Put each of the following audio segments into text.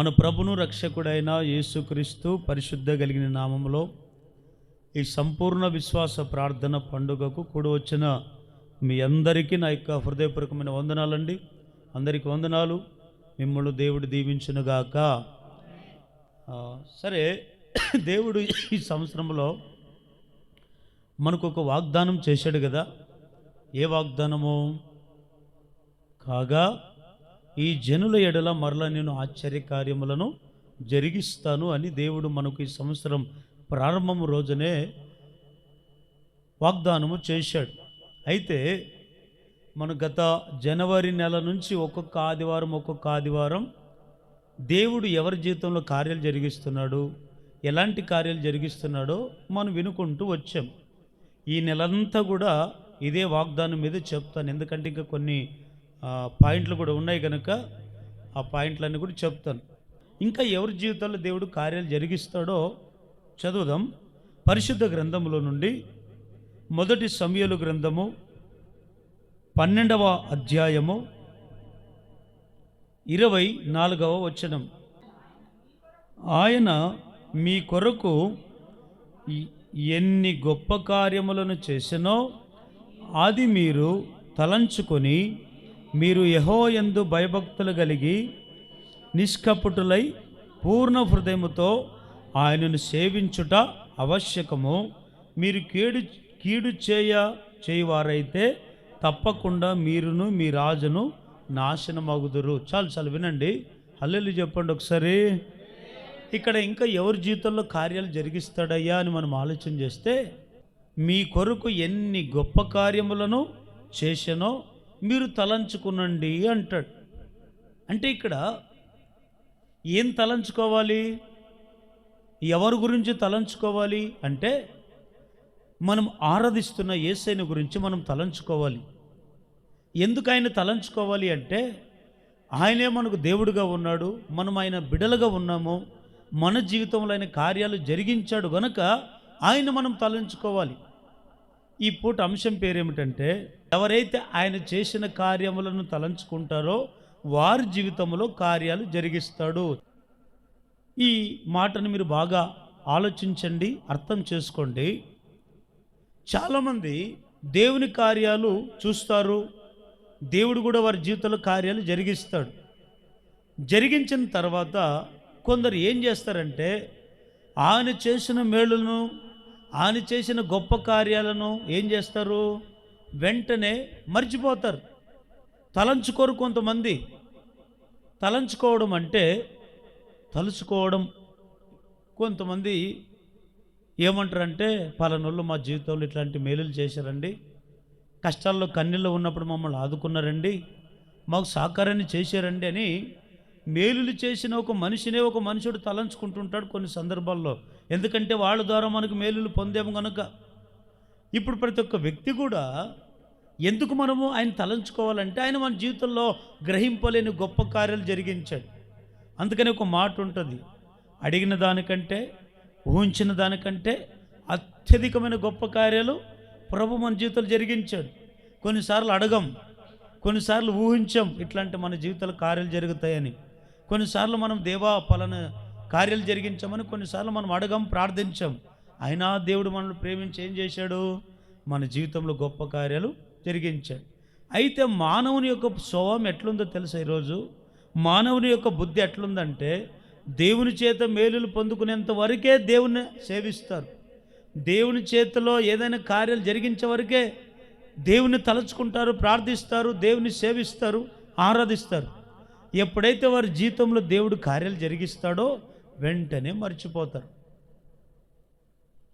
మన ప్రభును రక్షకుడైన యేసుక్రీస్తు పరిశుద్ధ కలిగిన నామములో ఈ సంపూర్ణ విశ్వాస ప్రార్థన పండుగకు కూడి వచ్చిన మీ అందరికీ నా యొక్క హృదయపూర్వకమైన వందనాలండి. అందరికీ వందనాలు. మిమ్మల్ని దేవుడు దీవించునుగాక. సరే, దేవుడు ఈ సంవత్సరంలో మనకు ఒక వాగ్దానం చేశాడు కదా. ఏ వాగ్దానము? కాగా ఈ జనుల ఎడల మరల నేను ఆశ్చర్యకార్యములను జరిగిస్తాను అని దేవుడు మనకు ఈ సంవత్సరం ప్రారంభం రోజునే వాగ్దానము చేశాడు. అయితే మన గత జనవరి నెల నుంచి ఒక్కొక్క ఆదివారం దేవుడు ఎవరి జీవితంలో కార్యాలు జరిగిస్తున్నాడు, ఎలాంటి కార్యాలు జరిగిస్తున్నాడో మనం వినుకుంటూ వచ్చాం. ఈ నెలంతా కూడా ఇదే వాగ్దానం మీద చెప్తాను, ఎందుకంటే ఇంకా కొన్ని పాయింట్లు కూడా ఉన్నాయి కనుక ఆ పాయింట్లన్నీ కూడా చెప్తాను. ఇంకా ఎవరి జీవితాల్లో దేవుడు కార్యాలు జరిగిస్తాడో చదువుదాం. పరిశుద్ధ గ్రంథంలో నుండి మొదటి సమూయేలు గ్రంథము 12వ అధ్యాయము 24వ వచనం. ఆయన మీ కొరకు ఎన్ని గొప్ప కార్యములను చేసినో అది మీరు తలంచుకొని మీరు యెహోవాయందు భయభక్తులు కలిగి నిష్కపటులై పూర్ణ హృదయముతో ఆయనను సేవించుట ఆవశ్యకము. మీరు కీడు చేయవారైతే తప్పకుండా మీరును మీ రాజును నాశనమగుదురు. చాలు వినండి. హల్లెలూయా చెప్పండి ఒకసారి. ఇక్కడ ఇంకా ఎవరి జీవితంలో కార్యాలు జరిగిస్తాడయ్యా అని మనం ఆలోచన చేస్తే, మీ కొరకు ఎన్ని గొప్ప కార్యములను చేశానో మీరు తలంచుకునండి అంటాడు. అంటే ఇక్కడ ఏం తలంచుకోవాలి, ఎవరి గురించి తలంచుకోవాలి అంటే, మనం ఆరాధిస్తున్న యేసయ్యను గురించి మనం తలంచుకోవాలి. ఎందుకు ఆయన తలంచుకోవాలి అంటే, ఆయనే మనకు దేవుడుగా ఉన్నాడు, మనం ఆయన బిడలుగా ఉన్నాము, మన జీవితంలో ఆయన కార్యాలు జరిగించాడు గనుక ఆయన మనం తలంచుకోవాలి. ఈ పూట అంశం పేరేమిటంటే, ఎవరైతే ఆయన చేసిన కార్యములను తలంచుకుంటారో వారి జీవితంలో కార్యాలు జరిగిస్తాడు. ఈ మాటను మీరు బాగా ఆలోచించండి, అర్థం చేసుకోండి. చాలామంది దేవుని కార్యాలు చూస్తారు, దేవుడు కూడా వారి జీవితంలో కార్యాలు జరిగిస్తాడు. జరిగించిన తర్వాత కొందరు ఏం చేస్తారంటే, ఆయన చేసిన మేలులను, ఆయన చేసిన గొప్ప కార్యాలను ఏం చేస్తారు, వెంటనే మర్చిపోతారు. తలంచుకోరు. కొంతమంది తలంచుకోవడం అంటే తలుచుకోవడం. కొంతమంది ఏమంటారంటే, పలానోళ్ళు మా జీవితంలో ఇట్లాంటి మేలులు చేశారండి, కష్టాల్లో కన్నీళ్ళు ఉన్నప్పుడు మమ్మల్ని ఆదుకున్నారండి, మాకు సహకారాన్ని చేశారండి అని మేలులు చేసిన ఒక మనుషుడు తలంచుకుంటుంటాడు కొన్ని సందర్భాల్లో. ఎందుకంటే వాళ్ళ ద్వారా మనకు మేలులు పొందాము కనుక. ఇప్పుడు ప్రతి ఒక్క వ్యక్తి కూడా ఎందుకు మనము ఆయన తలంచుకోవాలంటే, ఆయన మన జీవితంలో గ్రహింపలేని గొప్ప కార్యాలు జరిగించాడు. అందుకని ఒక మాట ఉంటుంది, అడిగిన దానికంటే ఊహించిన దానికంటే అత్యధికమైన గొప్ప కార్యాలు ప్రభు మన జీవితాలు జరిగించాడు. కొన్నిసార్లు అడగం, కొన్నిసార్లు ఊహించాం ఇట్లాంటి మన జీవితాల కార్యాలు జరుగుతాయని. కొన్నిసార్లు మనం దేవా పలానా కార్యాలు జరిగించామని కొన్నిసార్లు మనం అడగం, ప్రార్థించాం. అయినా దేవుడు మనల్ని ప్రేమించి ఏం చేశాడు, మన జీవితంలో గొప్ప కార్యాలు జరిగించాడు. అయితే మానవుని యొక్క స్వభావం ఎట్లుందో తెలుసా? ఈరోజు మానవుని యొక్క బుద్ధి ఎట్లుందంటే, దేవుని చేత మేలులు పొందుకునేంత వరకే దేవుని సేవిస్తారు. దేవుని చేతిలో ఏదైనా కార్యాలు జరిగించే వరకే దేవుని తలుచుకుంటారు, ప్రార్థిస్తారు, దేవుని సేవిస్తారు, ఆరాధిస్తారు. ఎప్పుడైతే వారి జీవితంలో దేవుడు కార్యాలు జరిగిస్తాడో వెంటనే మర్చిపోతారు.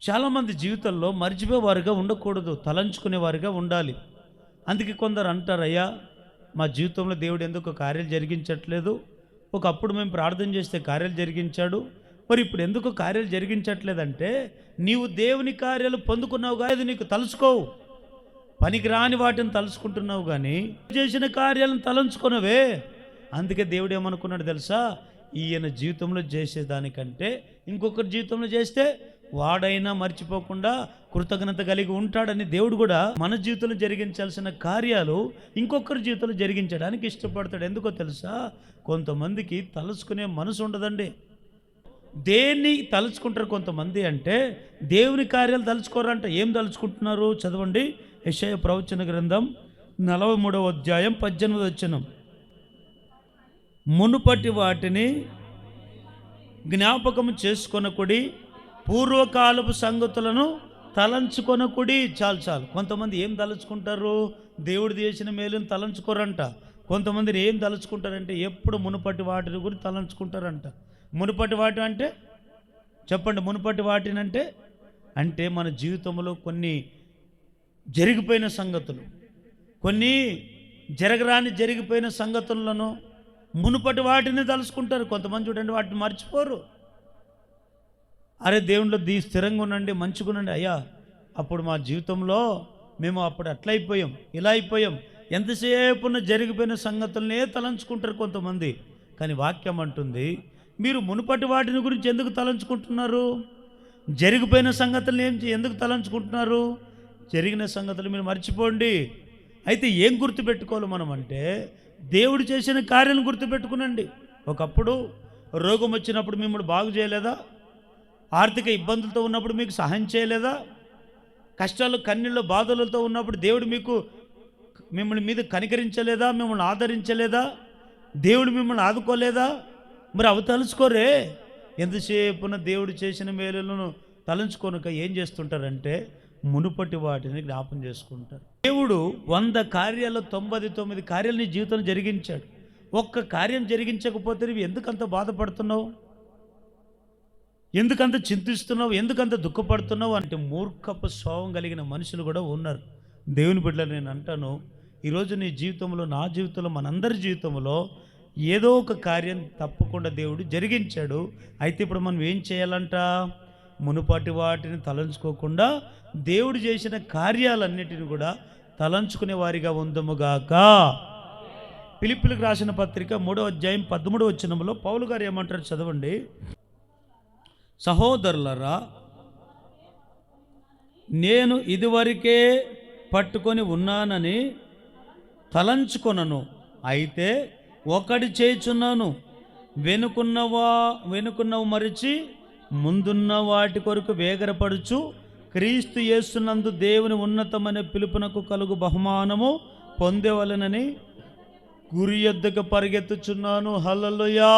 చాలామంది జీవితంలో మర్చిపోయేవారుగా ఉండకూడదు, తలంచుకునేవారుగా ఉండాలి. అందుకే కొందరు అంటారు, అయ్యా మా జీవితంలో దేవుడు ఎందుకు కార్యాలు జరిగించట్లేదు, ఒకప్పుడు మేము ప్రార్థన చేస్తే కార్యాలు జరిగించాడు, మరి ఇప్పుడు ఎందుకు కార్యాలు జరిగించట్లేదంటే, నీవు దేవుని కార్యాలు పొందుకున్నావు కాదు, నీకు తలుచుకోవు. పనికి రాని వాటిని తలుచుకుంటున్నావు కానీ చేసిన కార్యాలను తలంచుకున్నవే. అందుకే దేవుడు ఏమనుకున్నాడు తెలుసా, ఈయన జీవితంలో చేసేదానికంటే ఇంకొకరి జీవితంలో చేస్తే వాడైనా మర్చిపోకుండా కృతజ్ఞత కలిగి ఉంటాడని దేవుడు కూడా మన జీవితంలో జరిగించాల్సిన కార్యాలు ఇంకొకరి జీవితంలో జరిగించడానికి ఇష్టపడతాడు. ఎందుకో తెలుసా? కొంతమందికి తలుచుకునే మనసు ఉండదండి. దేన్ని తలుచుకుంటారు కొంతమంది అంటే దేవుని కార్యాలు తలుచుకోరంట. ఏం తలుచుకుంటున్నారు? చదవండి, యెషయా ప్రవచన గ్రంథం 43వ అధ్యాయం 18వ వచనం. మునుపటి వాటిని జ్ఞాపకం చేసుకొనకుడి, పూర్వకాలపు సంగతులను తలంచుకొనకుడి. చాలు. కొంతమంది ఏం తలుచుకుంటారు? దేవుడు చేసిన మేలుని తలంచుకోరంట. కొంతమంది ఏం తలుచుకుంటారంటే ఎప్పుడు మునుపటి వాటిని గురించి తలంచుకుంటారంట. మునుపటి వాటి అంటే చెప్పండి, మునుపటి వాటిని అంటే మన జీవితంలో కొన్ని జరిగిపోయిన సంగతులు, కొన్ని జరిగిపోయిన సంగతులను మునుపటి వాటిని తలుచుకుంటారు. కొంతమంది చూడండి, వాటిని మర్చిపోరు. అరే దేవునిలో స్థిరంగా ఉండండి, మంచిగా ఉండండి. అయ్యా అప్పుడు మా జీవితంలో మేము అప్పుడు అట్లా అయిపోయాం, ఇలా అయిపోయాం. ఎంతసేపు జరిగిపోయిన సంగతులనే తలంచుకుంటారు కొంతమంది. కానీ వాక్యం అంటుంది, మీరు మునుపటి వాటిని గురించి ఎందుకు తలంచుకుంటున్నారు? జరిగిపోయిన సంగతులను ఎందుకు తలంచుకుంటున్నారు? జరిగిన సంగతులు మీరు మర్చిపోండి. అయితే ఏం గుర్తుపెట్టుకోవాలి మనం అంటే దేవుడు చేసిన కార్యాలను గుర్తుపెట్టుకునండి. ఒకప్పుడు రోగం వచ్చినప్పుడు మిమ్మల్ని బాగు చేయలేదా? ఆర్థిక ఇబ్బందులతో ఉన్నప్పుడు మీకు సహాయం చేయలేదా? కష్టాలు కన్నీళ్ళు బాధలతో ఉన్నప్పుడు దేవుడు మిమ్మల్ని మీద కనికరించలేదా? మిమ్మల్ని ఆదరించలేదా? దేవుడు మిమ్మల్ని ఆదుకోలేదా? మరి అవి తలుచుకోరే. ఎంతసేపున దేవుడు చేసిన మేలులను తలంచుకోనక ఏం చేస్తుంటారంటే మునుపటి వాటిని జ్ఞాపం చేసుకుంటారు. దేవుడు 100 కార్యాలు 99 కార్యాలు నీ జీవితంలో జరిగించాడు. ఒక్క కార్యం జరిగించకపోతే నువ్వు ఎందుకంత బాధపడుతున్నావు? ఎందుకంత చింతిస్తున్నావు? ఎందుకంత దుఃఖపడుతున్నావు? అంటే మూర్ఖపు స్వభావం కలిగిన మనుషులు కూడా ఉన్నారు. దేవుని బిడ్డలు నేను అంటాను, ఈరోజు నీ జీవితంలో, నా జీవితంలో, మనందరి జీవితంలో ఏదో ఒక కార్యం తప్పకుండా దేవుడు జరిగించాడు. అయితే ఇప్పుడు మనం ఏం చేయాలంట? మునుపటి వాటిని తలంచుకోకుండా దేవుడు చేసిన కార్యాలన్నిటిని కూడా తలంచుకునే వారిగా ఉందముగాక. ఫిలిప్పీయులకు రాసిన పత్రిక 3వ అధ్యాయం 13వ వచనంలో పౌలు గారు ఏమంటారు? చదవండి. సహోదరులరా, నేను ఇదివరకే పట్టుకొని ఉన్నానని తలంచుకొనను, అయితే ఒకటి చేయుచున్నాను, వెనుకున్నవు మరిచి ముందున్న వాటి కొరకు వేగరపడుచు క్రీస్తు యేసునందు దేవుని ఉన్నతమైన పిలుపునకు కలుగు బహుమానము పొందేవలనని గురి యొద్దకు పరిగెత్తుచున్నాను. హల్లెలూయా.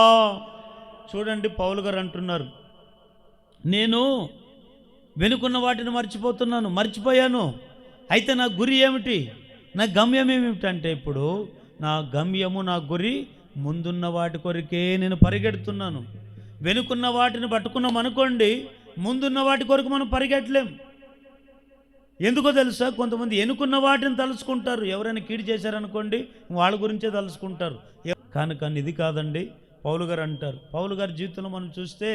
చూడండి, పౌలు గారు అంటున్నారు, నేను వెనుకున్న వాటిని మర్చిపోయాను. అయితే నా గురి ఏమిటి? నా గమ్యం ఏమిటంటే ఇప్పుడు నా గమ్యము, నా గురి ముందున్న వాటి కొరకే నేను పరిగెడుతున్నాను. వెనుకున్న వాటిని పట్టుకున్నాం అనుకోండి, ముందున్న వాటి కొరకు మనం పరిగెట్టలేం. ఎందుకో తెలుసా? కొంతమంది వెనుకున్న వాటిని తలుచుకుంటారు. ఎవరైనా కీడు చేశారనుకోండి, వాళ్ళ గురించే తలుచుకుంటారు. కానీ ఇది కాదండి. పౌలు గారు అంటారు, పౌలు గారి జీవితంలో మనం చూస్తే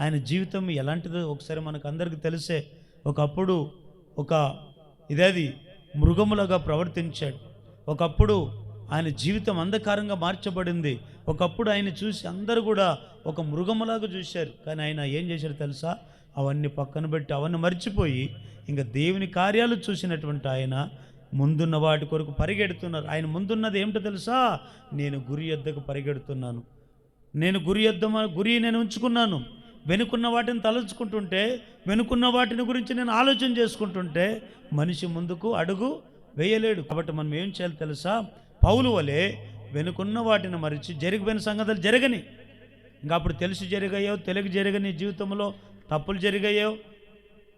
ఆయన జీవితం ఎలాంటిదో ఒకసారి మనకు అందరికీ తెలిసే. ఒకప్పుడు ఇదేది మృగములుగా ప్రవర్తించాడు. ఒకప్పుడు ఆయన జీవితం అంధకారంగా మార్చబడింది. ఒకప్పుడు ఆయన చూసి అందరూ కూడా ఒక మృగములాగా చూశారు. కానీ ఆయన ఏం చేశారు తెలుసా? అవన్నీ పక్కన పెట్టి, అవన్నీ మర్చిపోయి ఇంకా దేవుని కార్యాలు చూసినటువంటి ఆయన ముందున్న వాటి కొరకు పరిగెడుతున్నారు. ఆయన ముందున్నది ఏమిటో తెలుసా? నేను గురి యొద్దకు పరిగెడుతున్నాను. నేను గురి నేను ఉంచుకున్నాను. వెనుకున్న వాటిని తలుచుకుంటుంటే, వెనుకున్న వాటిని గురించి నేను ఆలోచన చేసుకుంటుంటే మనిషి ముందుకు అడుగు వేయలేడు. కాబట్టి మనం ఏం చేయాలి తెలుసా? పౌలు వలె వెనుకున్న వాటిని మరిచి జరిగిపోయిన సంగతులు జరగని, ఇంకా అప్పుడు తెలిసి జరిగాయో తెలియక జరగని జీవితంలో తప్పులు జరిగాయో,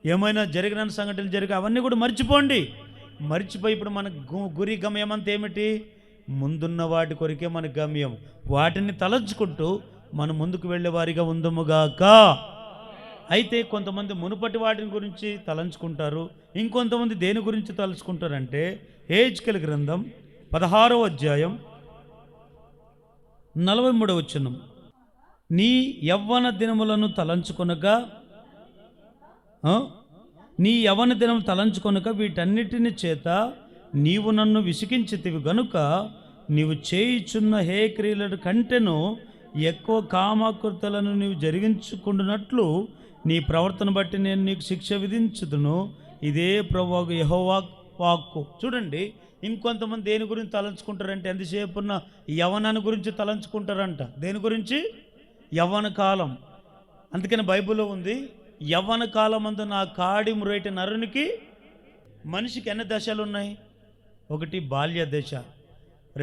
ఏమైనా జరిగిన సంఘటనలు జరిగాయి, అవన్నీ కూడా మర్చిపోయి ఇప్పుడు మన గురి గమ్యం అంతా ఏమిటి? ముందున్న వాటి కొరికే మన గమ్యం. వాటిని తలంచుకుంటూ మనం ముందుకు వెళ్ళే వారిగా ఉందముగాక. అయితే కొంతమంది మునుపటి వాటిని గురించి తలంచుకుంటారు, ఇంకొంతమంది దేని గురించి తలుచుకుంటారంటే హెజ్కేలు గ్రంథం 16వ అధ్యాయం 43వ వచనం. నీ యవ్వన దినములను తలంచుకొనక వీటన్నిటిని చేత నీవు నన్ను విసిగించితివి గనుక నీవు చేయుచున్న హే క్రియల కంటెను ఎక్కువ కామాకృతలను నీవు జరిగించుకుంటున్నట్లు నీ ప్రవర్తన బట్టి నేను నీకు శిక్ష విధించుదును. ఇదే ప్రభువు యెహోవా వాక్కు. చూడండి, ఇంకొంతమంది దేని గురించి తలంచుకుంటారంటే ఎంతసేపు ఉన్న యవ్వనాన్ని గురించి తలంచుకుంటారంట. దేని గురించి? యవ్వన కాలం. అందుకని బైబిల్లో ఉంది, యవ్వన కాలమందు నా కాడి మ్రోయటి నరునికి. మనిషికి ఎన్ని దశలు ఉన్నాయి? 1 బాల్య దశ,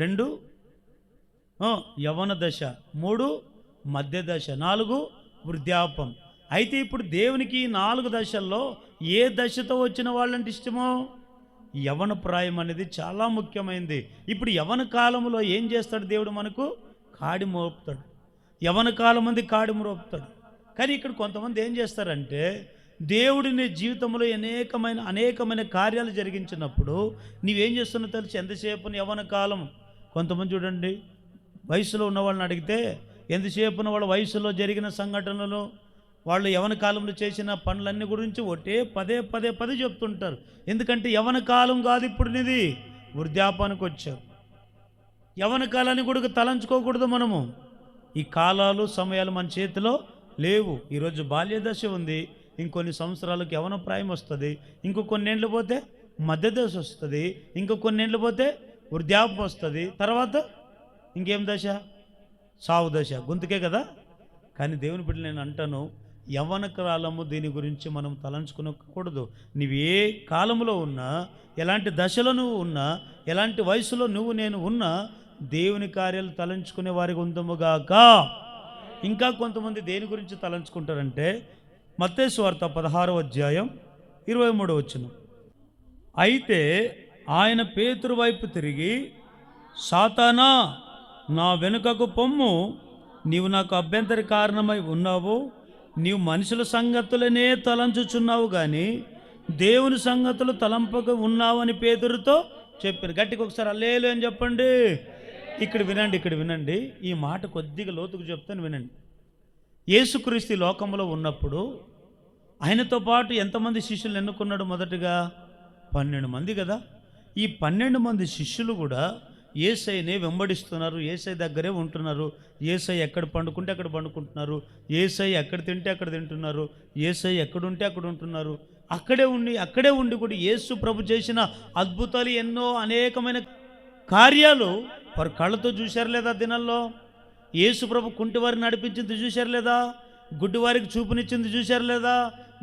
2 యవ్వన దశ, 3 మధ్య దశ, 4 వృద్ధాపం. అయితే ఇప్పుడు దేవునికి 4 దశల్లో ఏ దశతో వచ్చిన వాళ్ళంటే ఇష్టమో? యవ్వన ప్రాయం అనేది చాలా ముఖ్యమైనది. ఇప్పుడు యవ్వన కాలంలో ఏం చేస్తాడు దేవుడు? మనకు కాడి మోపుతాడు. యవ్వన కాలం మంది కాడి మోపుతాడు. కానీ ఇక్కడ కొంతమంది ఏం చేస్తారంటే, దేవుడిని జీవితంలో అనేకమైన కార్యాలు జరిగించినప్పుడు నీవేం చేస్తున్నావు తెలిసి ఎంతసేపు యవ్వన కాలం. కొంతమంది చూడండి, వయసులో ఉన్న వాళ్ళని అడిగితే ఎంతసేపున వాళ్ళ వయసులో జరిగిన సంఘటనలు, వాళ్ళు యవ్వన కాలంలో చేసిన పనులన్నీ గురించి పదే చెప్తుంటారు. ఎందుకంటే యవ్వన కాలం కాదు ఇప్పుడు నీది, వృద్ధాపానికి వచ్చావు. యవ్వన కాలాన్ని కూడా తలంచుకోకూడదు మనము. ఈ కాలాలు సమయాలు మన చేతిలో లేవు. ఈరోజు బాల్య దశ ఉంది, ఇంకొన్ని సంవత్సరాలకు యవ్వన ప్రాయం వస్తుంది, ఇంకో కొన్నేళ్ళు పోతే మధ్య దశ వస్తుంది, ఇంకో కొన్నేళ్ళు పోతే వృద్ధాపం వస్తుంది, తర్వాత ఇంకేం దశ? సావు దశ. గొంతుకే కదా. కానీ దేవుని బిడ్డలు నేను అంటాను, యవ్వన కాలము దీని గురించి మనం తలంచుకోకూడదు. నువ్వు ఏ కాలంలో ఉన్నా, ఎలాంటి దశలో నువ్వు ఉన్నా, ఎలాంటి వయసులో నేను ఉన్నా, దేవుని కార్యాలు తలంచుకునే వారికి ఉందముగాక. ఇంకా కొంతమంది దేని గురించి తలంచుకుంటారంటే, మత్తయి సువార్త 16వ అధ్యాయం 23వ వచనం. అయితే ఆయన పేతురు వైపు తిరిగి, సాతానా, నా వెనుకకు పొమ్ము, నీవు నాకు అభ్యంతర కారణమై ఉన్నావు. నీవు మనుషుల సంగతులనే తలంచుచున్నావు కానీ దేవుని సంగతులు తలంపక ఉన్నావని పేతురుతో చెప్పారు. గట్టికి ఒకసారి హల్లెలూయా అని చెప్పండి. ఇక్కడ వినండి. ఈ మాట కొద్దిగా లోతుకు చెప్తాను, వినండి. యేసుక్రీస్తు లోకంలో ఉన్నప్పుడు ఆయనతో పాటు ఎంతమంది శిష్యులు ఎన్నుకున్నాడు? మొదటగా 12 మంది కదా. ఈ 12 మంది శిష్యులు కూడా యేసయ్యనే వెంబడిస్తున్నారు, యేసయ్య దగ్గరే ఉంటున్నారు. యేసయ్య ఎక్కడ పండుకుంటే అక్కడ పండుకుంటున్నారు, యేసయ్య ఎక్కడ తింటే అక్కడ తింటున్నారు, యేసయ్య ఎక్కడుంటే అక్కడ ఉంటున్నారు. అక్కడే ఉండి కూడా యేసు ప్రభు చేసిన అద్భుతాలు ఎన్నో అనేకమైన కార్యాలు వారు కళ్ళతో చూశారు లేదా? దినాల్లో యేసు ప్రభు కుంటి వారిని నడిపించింది చూశారు లేదా? గుడ్డి వారికి చూపునిచ్చింది చూశారు లేదా?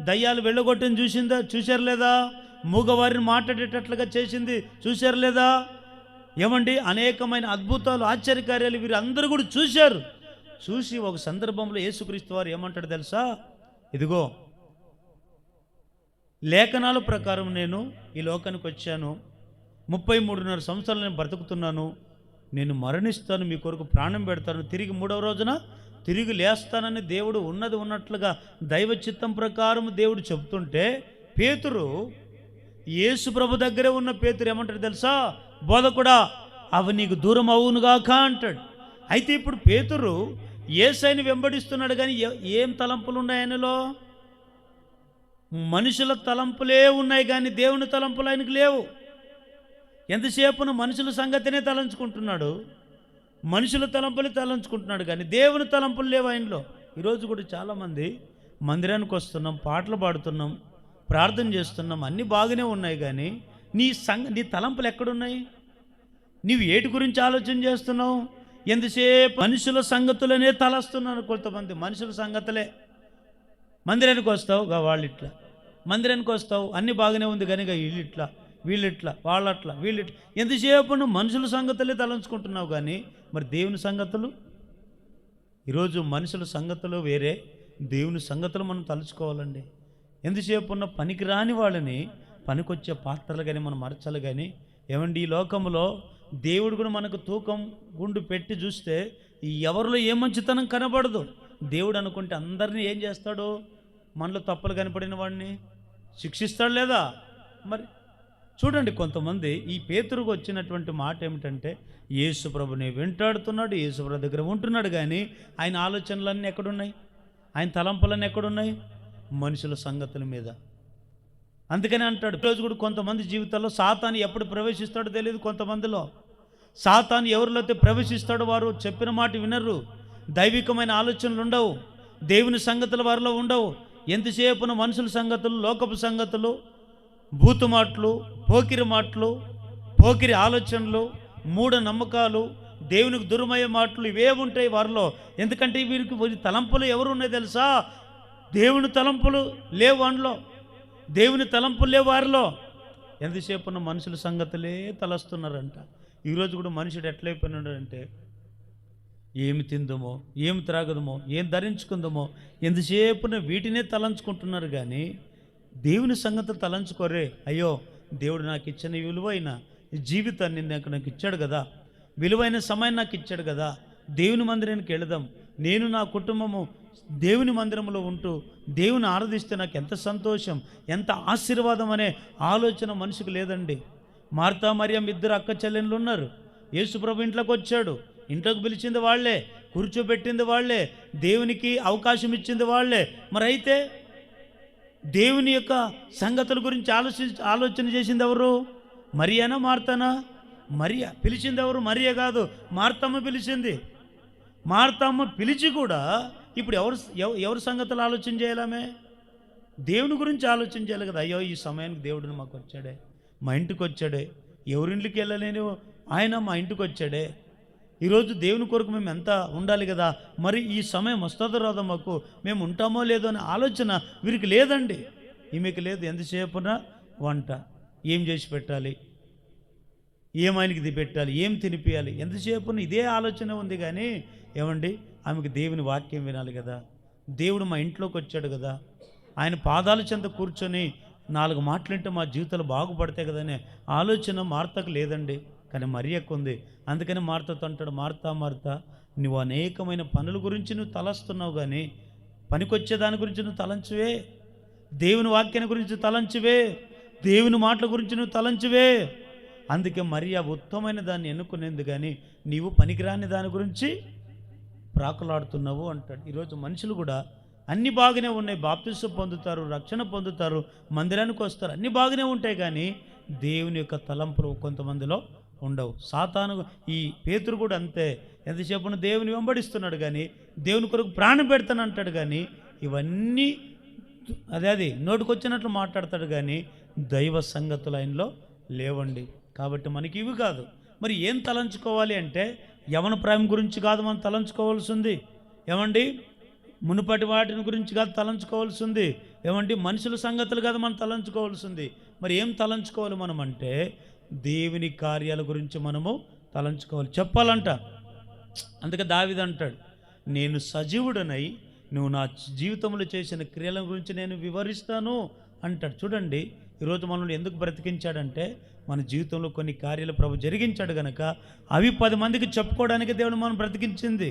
దయ్యాలు వెళ్ళగొట్టింది చూశారు లేదా? మూగవారిని మాట్లాడేటట్లుగా చేసింది చూశారు లేదా? ఏమండి, అనేకమైన అద్భుతాలు, ఆశ్చర్యకార్యాలు వీరందరూ కూడా చూశారు. చూసి ఒక సందర్భంలో యేసుక్రీస్తు వారు ఏమంటాడు తెలుసా? ఇదిగో, లేఖనాల ప్రకారం నేను ఈ లోకానికి వచ్చాను, 33.5 సంవత్సరాలు నేను బ్రతుకుతున్నాను, నేను మరణిస్తాను, మీ కొరకు ప్రాణం పెడతాను, తిరిగి 3వ రోజున తిరిగి లేస్తానని దేవుడు ఉన్నట్లుగా దైవ చిత్తం ప్రకారం దేవుడు చెబుతుంటే, పేతురు, యేసు ప్రభు దగ్గరే ఉన్న పేతురు ఏమంటాడు తెలుసా? బోధకుడా, అవి నీకు దూరం అవునుగాక అంటాడు. అయితే ఇప్పుడు పేతురు యేసయ్యని వెంబడిస్తున్నాడు, కానీ ఏం తలంపులు ఉన్నాయి ఆయనలో? మనుషుల తలంపులే ఉన్నాయి, కానీ దేవుని తలంపులు ఆయనకు లేవు. ఎంతసేపున మనుషుల సంగతినే తలంచుకుంటున్నాడు, మనుషుల తలంపులే తలంచుకుంటున్నాడు, కానీ దేవుని తలంపులు లేవు ఆయనలో. ఈరోజు కూడా చాలామంది మందిరానికి వస్తున్నాం, పాటలు పాడుతున్నాం, ప్రార్థన చేస్తున్నాం, అన్నీ బాగానే ఉన్నాయి, కానీ నీ తలంపులు ఎక్కడున్నాయి? నీవు ఏటి గురించి ఆలోచన చేస్తున్నావు? ఎంతసేపు మనుషుల సంగతులనే తలస్తున్నాను. కొంతమంది మనుషుల సంగతులే. మందిరానికి వస్తావు, వాళ్ళు ఇట్లా, మందిరానికి వస్తావు, అన్నీ బాగానే ఉంది, కానీ వీళ్ళిట్లా వాళ్ళట్లా వీళ్ళిట్లా, ఎంతసేపు నువ్వు మనుషుల సంగతులే తలంచుకుంటున్నావు, కానీ మరి దేవుని సంగతులు? ఈరోజు మనుషుల సంగతులు వేరే, దేవుని సంగతులు మనం తలుచుకోవాలండి. ఎంతసేపు ఉన్న పనికి రాని వాళ్ళని పనికొచ్చే పాత్రలు కానీ మనం మరచాలి. కానీ ఏమండి, ఈ లోకంలో దేవుడు కూడా మనకు తూకం గుండు పెట్టి చూస్తే ఎవరిలో ఏ మంచితనం కనబడదు. దేవుడు అనుకుంటే అందరినీ ఏం చేస్తాడు? మనలో తప్పులు కనపడిన వాడిని శిక్షిస్తాడు లేదా? మరి చూడండి, కొంతమంది ఈ పేతురుకు వచ్చినటువంటి మాట ఏమిటంటే, యేసు ప్రభుని వెంటాడుతున్నాడు, యేసు ప్రభు దగ్గర ఉంటున్నాడు, కానీ ఆయన ఆలోచనలన్నీ ఎక్కడున్నాయి? ఆయన తలంపులన్నీ ఎక్కడున్నాయి? మనుషుల సంగతుల మీద. అందుకని అంటాడు, ఈరోజు కూడా కొంతమంది జీవితాల్లో సాతాను ఎప్పుడు ప్రవేశిస్తాడో తెలియదు. కొంతమందిలో సాతాను ఎవరిలోతే ప్రవేశిస్తాడో వారు చెప్పిన మాట వినరు, దైవికమైన ఆలోచనలు ఉండవు, దేవుని సంగతులు వారిలో ఉండవు. ఎంతసేపున మనుషుల సంగతులు, లోకపు సంగతులు, బూతు మాటలు, పోకిరి మాటలు, పోకిరి ఆలోచనలు, మూఢ నమ్మకాలు, దేవునికి దూరమయ్యే మాటలు ఇవే ఉంటాయి వారిలో. ఎందుకంటే వీరికి తలంపులు ఎవరు ఉన్నాయి తెలుసా? దేవుని తలంపులు లేవు వారిలో, దేవుని తలంపులు లేవు వారిలో. ఎంతసేపు ఉన్న మనుషుల సంగతులే తలస్తున్నారంట. ఈరోజు కూడా మనుషుడు ఎట్లయిపోయినాడంటే ఏమి తిందమో, ఏమి త్రాగదమో, ఏం ధరించుకుందామో ఎంతసేపున వీటినే తలంచుకుంటున్నారు. కానీ దేవుని సంగతి తలంచుకోరే. అయ్యో, దేవుడు నాకు ఇచ్చిన విలువైన జీవితాన్ని నాకు ఇచ్చాడు కదా, విలువైన సమయం నాకు ఇచ్చాడు కదా, దేవుని మందిరానికి వెళదాం, నేను నా కుటుంబము దేవుని మందిరంలో ఉంటూ దేవుని ఆరాధిస్తే నాకు ఎంత సంతోషం, ఎంత ఆశీర్వాదం అనే ఆలోచన మనిషికి లేదండి. మార్తా మరియమ్మ ఇద్దరు అక్క చెల్లెళ్ళు ఉన్నారు. యేసుప్రభు ఇంట్లోకి వచ్చాడు, ఇంట్లోకి పిలిచింది వాళ్ళే, కూర్చోబెట్టింది వాళ్ళే, దేవునికి అవకాశం ఇచ్చింది వాళ్ళే. మరి అయితే దేవుని యొక్క సంగతుల గురించి ఆలోచన చేసింది ఎవరు? మరియానా మార్తానా? మరియా. పిలిచింది ఎవరు? మరియా కాదు, మార్తమ్మ పిలిచింది. మార్తమ్మ పిలిచి కూడా ఇప్పుడు ఎవరి సంగతులు ఆలోచన చేయాలామే? దేవుని గురించి ఆలోచన చేయాలి కదా. అయ్యో, ఈ సమయానికి దేవుడిని మాకు వచ్చాడే, మా ఇంటికి వచ్చాడే, ఎవరింటికి వెళ్ళలేని ఆయన మా ఇంటికి వచ్చాడే, ఈరోజు దేవుని కొరకు మేము ఎంత ఉండాలి కదా, మరి ఈ సమయం వస్తుందో రాదో, మాకు మేము ఉంటామో లేదో అనే ఆలోచన వీరికి లేదండి, ఈమెకి లేదు. ఎంతసేపున వంట ఏం చేసి పెట్టాలి, ఏం ఆయనకి ఇది పెట్టాలి, ఏం తినిపించాలి, ఎంతసేపున ఇదే ఆలోచన ఉంది. కానీ ఏమండి, ఆమెకు దేవుని వాక్యం వినాలి కదా, దేవుడు మా ఇంట్లోకి వచ్చాడు కదా, ఆయన పాదాల చెంత కూర్చొని 4 మాటలంటే మా జీవితాలు బాగుపడతాయి కదనే ఆలోచన మార్తకు లేదండి. కానీ మరియకు ఉంది. అందుకని మార్తతో అంటాడు, మార్తా మార్తా, నువ్వు అనేకమైన పనుల గురించి నువ్వు తలస్తున్నావు, కానీ పనికొచ్చే దాని గురించి నువ్వు తలంచువే, దేవుని వాక్యాన్ని గురించి తలంచువే, దేవుని మాటల గురించి నువ్వు తలంచువే. అందుకే మరియా ఉత్తమమైన దాన్ని ఎన్నుకునేందు, కానీ నీవు పనికిరాని దాని గురించి ప్రాకులాడుతున్నావు అంటాడు. ఈరోజు మనుషులు కూడా అన్నీ బాగానే ఉన్నాయి, బాప్తిసం పొందుతారు, రక్షణ పొందుతారు, మందిరానికి వస్తారు, అన్నీ బాగానే ఉంటాయి. కానీ దేవుని యొక్క తలంపులు కొంతమందిలో ఉండవు. సాతాను, ఈ పేతురు కూడా అంతే, ఎంతసేపున దేవుని వెంబడిస్తున్నాడు, కానీ దేవుని కొరకు ప్రాణం పెడతాను అంటాడు, కానీ ఇవన్నీ అది నోటికొచ్చినట్లు మాట్లాడతాడు, కానీ దైవ సంగతులు ఆయనలో లేవండి. కాబట్టి మనకి ఇవి కాదు. మరి ఏం తలంచుకోవాలి అంటే యవన ప్రేమ గురించి కాదు మనం తలంచుకోవాల్సింది. ఏమండి, మునుపటి వాటిని గురించి కాదు తలంచుకోవాల్సింది. ఏమండి, మనుషుల సంగతులు కాదు మనం తలంచుకోవాల్సింది. మరి ఏం తలంచుకోవాలి మనం అంటే దేవుని కార్యాల గురించి మనము తలంచుకోవాలి, చెప్పాలంట. అందుకే దావీదు అంటాడు, నేను సజీవుడనై నువ్వు నా జీవితంలో చేసిన క్రియల గురించి నేను వివరిస్తాను అంటాడు. చూడండి, ఈరోజు మనల్ని ఎందుకు బ్రతికించాడంటే మన జీవితంలో కొన్ని కార్యాలు ప్రభు జరిగించాడు కనుక అవి 10 మందికి చెప్పుకోవడానికి దేవుడు మనం బ్రతికించింది.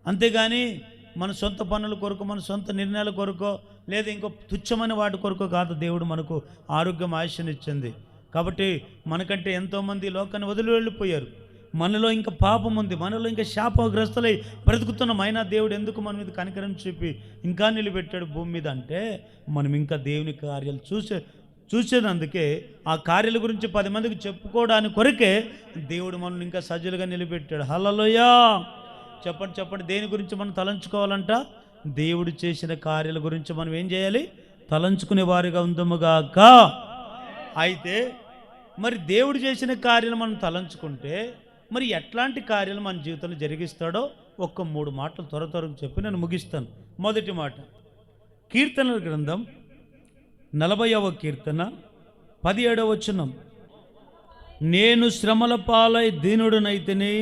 అంతేగాని మన సొంత పనుల కొరకు, మన సొంత నిర్ణయాల కొరకో, లేదా ఇంకో తుచ్చమైన వాటి కొరకో కాదు దేవుడు మనకు ఆరోగ్యం ఆయుష్నిచ్చింది. కాబట్టి మనకంటే ఎంతోమంది లోకాన్ని వదిలి వెళ్ళిపోయారు, మనలో ఇంకా పాపం ఉంది, మనలో ఇంకా శాపగ్రస్తులై బ్రతుకుతున్నాం. అయినా దేవుడు ఎందుకు మన మీద కనికరం చూపి ఇంకా నిలబెట్టాడు భూమి మీద అంటే మనం ఇంకా దేవుని కార్యాలు చూసేదందుకే, ఆ కార్యాల గురించి 10 మందికి చెప్పుకోవడానికి కొరకే దేవుడు మనల్ని ఇంకా సజ్జలుగా నిలబెట్టాడు. హల్లెలూయా. చెప్పండి చెప్పండి, దేని గురించి మనం తలంచుకోవాలంట? దేవుడు చేసిన కార్యాల గురించి మనం ఏం చేయాలి? తలంచుకునే వారిగా ఉందముగాక. అయితే మరి దేవుడు చేసిన కార్యాలు మనం తలంచుకుంటే మరి ఎట్లాంటి కార్యాలు మన జీవితంలో జరిగిస్తాడో ఒక్క 3 మాటలు త్వరగా చెప్పి నేను ముగిస్తాను. మొదటి మాట, కీర్తనల గ్రంథం 40వ కీర్తన 17వ వచనం, నేను శ్రమల పాలై దీనుడనైతిని,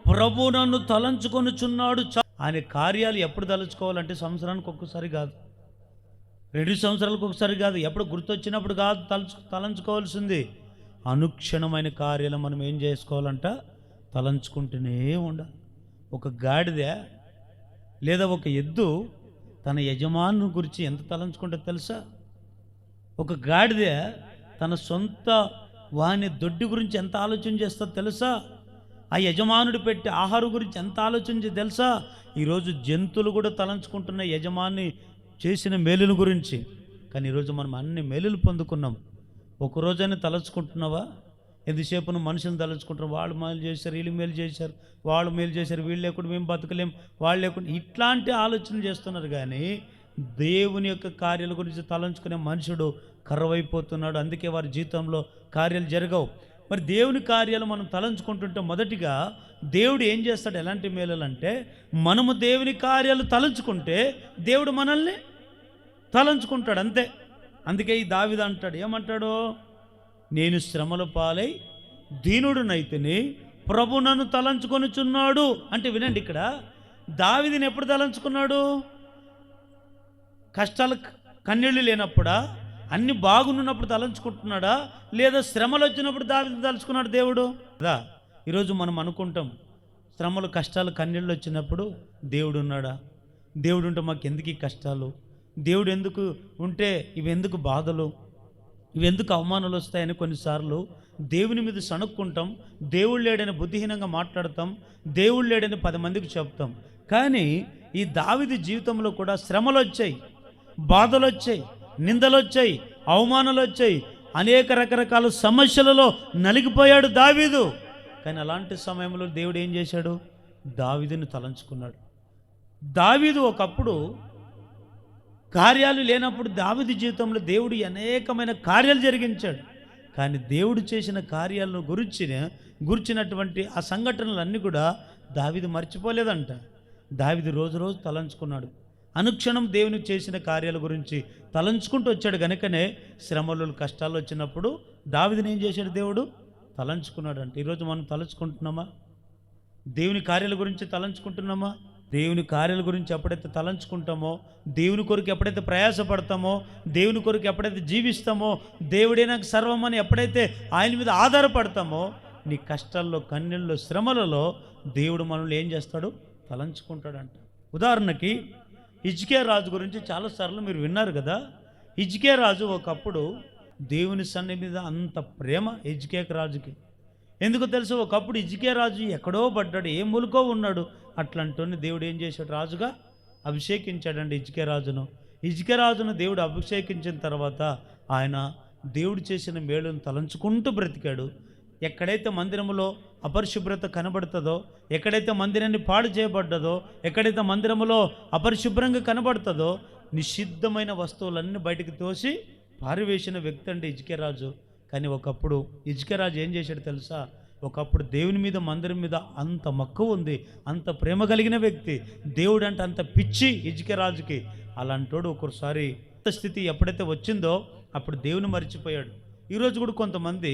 ప్రభు నన్ను తలంచుకొనుచున్నాడు. ఆయన కార్యాలు ఎప్పుడు తలంచుకోవాలంటే సంవత్సరానికి ఒక్కసారి కాదు, 2 సంవత్సరాలకు ఒకసారి కాదు, ఎప్పుడు గుర్తొచ్చినప్పుడు కాదు తలంచుకోవాల్సింది. అనుక్షణమైన కార్యాలు మనం ఏం చేసుకోవాలంట? తలంచుకుంటూనే ఉండాలి. ఒక గాడిద లేదా ఒక ఎద్దు తన యజమాను గురించి ఎంత తలంచుకుంటే తెలుసా? ఒక గాడిద తన సొంత వాని దొడ్డి గురించి ఎంత ఆలోచన చేస్తుందో తెలుసా? ఆ యజమానుడు పెట్టే ఆహారం గురించి ఎంత ఆలోచన తెలుసా? ఈరోజు జంతువులు కూడా తలంచుకుంటున్న యజమాని చేసిన మేలుల గురించి. కానీ ఈరోజు మనం అన్ని మేలులు పొందుకున్నాం. ఒకరోజైనా తలంచుకుంటున్నావా? ఎంతసేపు మనుషులను తలంచుకుంటున్నాం, వాళ్ళు మేలు చేశారు, వీళ్ళు మేలు చేశారు, వాళ్ళు మేలు చేశారు, వీళ్ళు లేకుండా మేము బతకలేం, వాళ్ళు లేకుండా ఇట్లాంటి ఆలోచన చేస్తున్నారు. కానీ దేవుని యొక్క కార్యాల గురించి తలంచుకునే మనుషుడు కరువైపోతున్నాడు. అందుకే వారి జీవితంలో కార్యాలు జరగవు. మరి దేవుని కార్యాలు మనం తలంచుకుంటుంటే మొదటిగా దేవుడు ఏం చేస్తాడు, ఎలాంటి మేలులు అంటే, మనము దేవుని కార్యాలు తలంచుకుంటే దేవుడు మనల్ని తలంచుకుంటాడు అంతే. అందుకే ఈ దావీదు అంటాడు, ఏమంటాడు, నేను శ్రమల పాలై దీనుడునైతిని, ప్రభు నన్ను తలంచుకొనుచున్నాడు అంటే. వినండి, ఇక్కడ దావీదుని ఎప్పుడు తలంచుకున్నాడు? కష్టాలు కన్నీళ్ళు లేనప్పుడా, అన్ని బాగున్నప్పుడు తలంచుకుంటున్నాడా, లేదా శ్రమలు వచ్చినప్పుడు దావీదు తలుచుకున్నాడు దేవుడు కదా? ఈరోజు మనం అనుకుంటాం, శ్రమలు కష్టాలు కన్నీళ్ళు వచ్చినప్పుడు దేవుడు ఉన్నాడా, దేవుడు ఉంటే మాకు ఎందుకు ఈ కష్టాలు, దేవుడు ఎందుకు ఉంటే ఇవి ఎందుకు బాధలు, ఇవి ఎందుకు అవమానాలు వస్తాయని కొన్నిసార్లు దేవుని మీద సణుక్కుంటాం. దేవుడు లేడని బుద్ధిహీనంగా మాట్లాడతాం, దేవుడు లేడని 10 మందికి చెప్తాం. కానీ ఈ దావీదు జీవితంలో కూడా శ్రమలు వచ్చాయి, బాధలు వచ్చాయి, నిందలు వచ్చాయి, అవమానాలు వచ్చాయి, అనేక రకరకాల సమస్యలలో నలిగిపోయాడు దావీదు. కానీ అలాంటి సమయంలో దేవుడు ఏం చేశాడు, దావీదుని తలంచుకున్నాడు. దావీదు ఒకప్పుడు కార్యాలు లేనప్పుడు దావీదు జీవితంలో దేవుడు అనేకమైన కార్యాలు జరిగించాడు. కానీ దేవుడు చేసిన కార్యాలను గురించినటువంటి ఆ సంఘటనలన్నీ కూడా దావీదు మర్చిపోలేదంట. దావీదు రోజు రోజు తలంచుకున్నాడు. అనుక్షణం దేవుని చేసిన కార్యాల గురించి తలంచుకుంటూ వచ్చాడు. కనుకనే శ్రమలు కష్టాలు వచ్చినప్పుడు దావీదుని ఏం చేశాడు, దేవుడు తలంచుకున్నాడు. అంటే ఈరోజు మనం తలంచుకుంటున్నామా? దేవుని కార్యాల గురించి తలంచుకుంటున్నామా? దేవుని కార్యాల గురించి ఎప్పుడైతే తలంచుకుంటామో, దేవుని కొరకు ఎప్పుడైతే ప్రయాసపడతామో, దేవుని కొరకు ఎప్పుడైతే జీవిస్తామో, దేవుడే నాకు సర్వమని ఎప్పుడైతే ఆయన మీద ఆధారపడతామో, నీ కష్టాల్లో, కన్నీళ్ళలో, శ్రమలలో దేవుడు మనల్ని ఏం చేస్తాడు, తలంచుకుంటాడంట. ఉదాహరణకి హిజ్కియా రాజు గురించి చాలాసార్లు మీరు విన్నారు కదా. హిజ్కియా రాజు ఒకప్పుడు దేవుని సన్నిధి మీద అంత ప్రేమ హిజ్కియా రాజుకి. ఎందుకు తెలుసు, ఒకప్పుడు హిజ్కియా రాజు ఎక్కడో పడ్డాడు, ఏ మూలకో ఉన్నాడు. అట్లాంటి దేవుడు ఏం చేశాడు, రాజుగా అభిషేకించాడండి హిజ్కియా రాజును. హిజ్కియా రాజును దేవుడు అభిషేకించిన తర్వాత ఆయన దేవుడు చేసిన మేలును తలంచుకుంటూ బ్రతికాడు. ఎక్కడైతే మందిరములో అపరిశుభ్రత కనబడుతుందో, ఎక్కడైతే మందిరాన్ని పాడు చేయబడ్డదో, ఎక్కడైతే మందిరములో అపరిశుభ్రంగా కనబడుతుందో, నిషిద్ధమైన వస్తువులన్నీ బయటికి తోసి పారివేసిన వ్యక్తి అండి హిజ్కియా రాజు. కానీ ఒకప్పుడు హిజ్కియా రాజు ఏం చేశాడు తెలుసా, ఒకప్పుడు దేవుని మీద, మందిరం మీద అంత మక్కువ ఉంది, అంత ప్రేమ కలిగిన వ్యక్తి, దేవుడు అంటే అంత పిచ్చి హిజ్కియా రాజుకి. అలాంటోడు ఒకసారి స్థితి ఎప్పుడైతే వచ్చిందో అప్పుడు దేవుని మర్చిపోయాడు. ఈరోజు కూడా కొంతమంది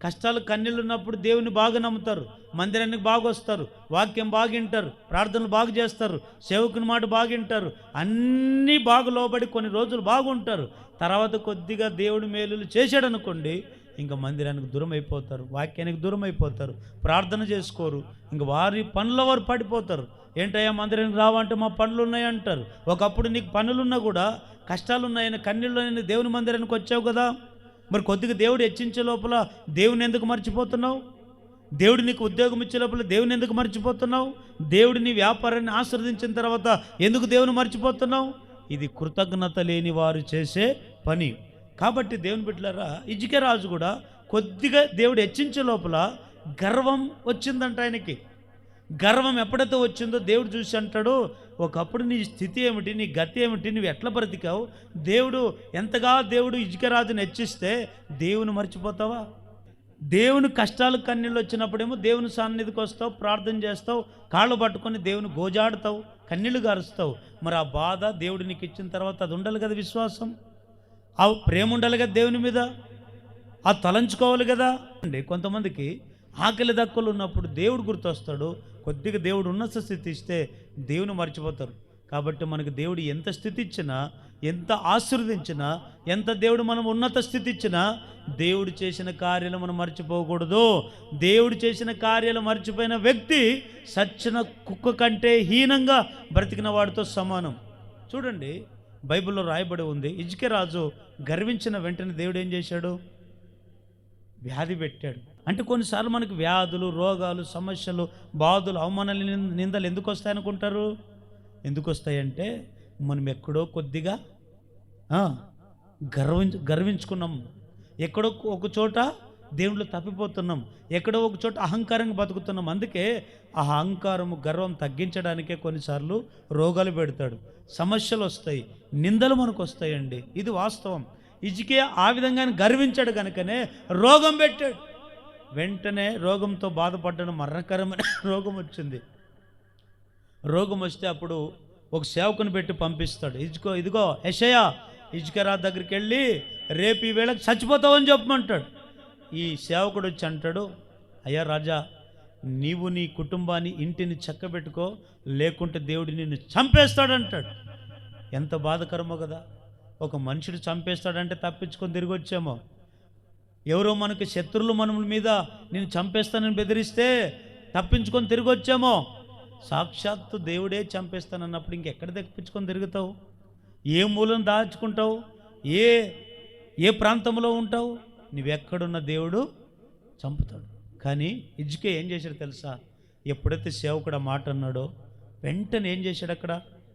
కష్టాలు కన్నీళ్ళు ఉన్నప్పుడు దేవుని బాగా నమ్ముతారు, మందిరానికి బాగా వస్తారు, వాక్యం బాగా వింటారు, ప్రార్థనలు బాగా చేస్తారు, సేవకుని మాట బాగా వింటారు, అన్నీ బాగా లోబడి కొన్ని రోజులు బాగుంటారు. తర్వాత కొద్దిగా దేవుడి మేలులు చేశాడు అనుకోండి, ఇంకా మందిరానికి దూరం అయిపోతారు, వాక్యానికి దూరం అయిపోతారు, ప్రార్థన చేసుకోరు, ఇంక వారి పనుల వారు పడిపోతారు. ఏంటయ్యా మందిరానికి రావంటే మా పనులు ఉన్నాయి అంటారు. ఒకప్పుడు నీకు పనులున్నా కూడా, కష్టాలు ఉన్నాయని, కన్నీళ్ళు దేవుని మందిరానికి వచ్చావు కదా, మరి కొద్దిగా దేవుడు హెచ్చించే లోపల దేవుని ఎందుకు మర్చిపోతున్నావు? దేవుడు నీకు ఉద్యోగం ఇచ్చే లోపల దేవుని ఎందుకు మర్చిపోతున్నావు? దేవుడు నీ వ్యాపారాన్ని ఆశీర్వదించిన తర్వాత ఎందుకు దేవుని మర్చిపోతున్నావు? ఇది కృతజ్ఞత లేని వారు చేసే పని. కాబట్టి దేవుని బిడ్డలారా, హిజ్కియా రాజు కూడా కొద్దిగా దేవుడు హెచ్చించే లోపల గర్వం వచ్చిందంట ఆయనకి. గర్వం ఎప్పుడైతే వచ్చిందో దేవుడు చూసి అంటాడు, ఒకప్పుడు నీ స్థితి ఏమిటి, నీ గతి ఏమిటి, నువ్వు ఎట్లా బ్రతికావు, దేవుడు ఎంతగా దేవుడు హిజ్కియా రాజుని హెచ్చిస్తే దేవుని మర్చిపోతావా? దేవుని కష్టాలు కన్నీళ్ళు వచ్చినప్పుడేమో దేవుని సన్నిధికి వస్తావు, ప్రార్థన చేస్తావు, కాళ్ళు పట్టుకొని దేవుని గోజాడుతావు, కన్నీళ్ళు గారుస్తావు. మరి ఆ బాధ దేవుడు నీకు ఇచ్చిన తర్వాత అది ఉండాలి కదా, విశ్వాసం, ఆ ప్రేమ ఉండాలి కదా దేవుని మీద, ఆ తలంచుకోవాలి కదా అండి. కొంతమందికి ఆకలి దక్కులు ఉన్నప్పుడు దేవుడు గుర్తొస్తాడు, కొద్దిగా దేవుడు ఉన్నత స్థితి ఇస్తే దేవుని మర్చిపోతారు. కాబట్టి మనకు దేవుడు ఎంత స్థితి ఇచ్చినా, ఎంత ఆశీర్వదించినా, ఎంత దేవుడు మనం ఉన్నత స్థితి ఇచ్చినా, దేవుడు చేసిన కార్యాలు మనం మర్చిపోకూడదు. దేవుడు చేసిన కార్యాలు మర్చిపోయిన వ్యక్తి సచ్చిన కుక్క కంటే హీనంగా బ్రతికిన వాడితో సమానం. చూడండి, బైబిల్లో రాయబడి ఉంది, హిజ్కియా రాజు గర్వించిన వెంటనే దేవుడు ఏం చేశాడు, వ్యాధి పెట్టాడు. అంటే కొన్నిసార్లు మనకు వ్యాధులు, రోగాలు, సమస్యలు, బాధలు, అవమానాలు, నిందలు ఎందుకు వస్తాయనుకుంటారు? ఎందుకు వస్తాయంటే మనం ఎక్కడో కొద్దిగా గర్వించుకున్నాం, ఎక్కడో ఒక చోట దేవుళ్ళు తప్పిపోతున్నాం, ఎక్కడో ఒక చోట అహంకారంగా బతుకుతున్నాం. అందుకే ఆ అహంకారము గర్వం తగ్గించడానికే కొన్నిసార్లు రోగాలు పెడతాడు, సమస్యలు వస్తాయి, నిందలు మనకు వస్తాయండి. ఇది వాస్తవం. హిజ్కియా ఆ విధంగా గర్వించాడు కనుకనే రోగం పెట్టాడు. వెంటనే రోగంతో బాధపడ్డాను, మరణకరమైన రోగం వచ్చింది. రోగం వస్తే అప్పుడు ఒక సేవకుని పెట్టి పంపిస్తాడు. ఇదిగో యెషయా, హిజ్కియా దగ్గరికి వెళ్ళి రేపు ఈ వేళకి చచ్చిపోతావని చెప్పమంటాడు. ఈ సేవకుడు వచ్చి అంటాడు, అయ్యా రాజా, నీవు నీ కుటుంబాన్ని ఇంటిని చక్కబెట్టుకో, లేకుంటే దేవుడు నిన్ను చంపేస్తాడంటాడు. ఎంత బాధకరమో కదా. ఒక మనుషుడు చంపేస్తాడంటే తప్పించుకొని తిరిగి వచ్చామో, ఎవరో మనకు శత్రువులు మన మీద నేను చంపేస్తానని బెదిరిస్తే తప్పించుకొని తిరిగి వచ్చామో, సాక్షాత్తు దేవుడే చంపేస్తానన్నప్పుడు ఇంకెక్కడ తప్పించుకొని తిరుగుతావు? ఏ మూలను దాచుకుంటావు? ఏ ప్రాంతంలో ఉంటావు? నువ్వెక్కడున్న దేవుడు చంపుతాడు. కానీ హిజ్కియా ఏం చేశాడు తెలుసా? ఎప్పుడైతే సేవకుడు ఆ మాట అన్నాడో వెంటనే ఏం చేశాడు? అక్కడ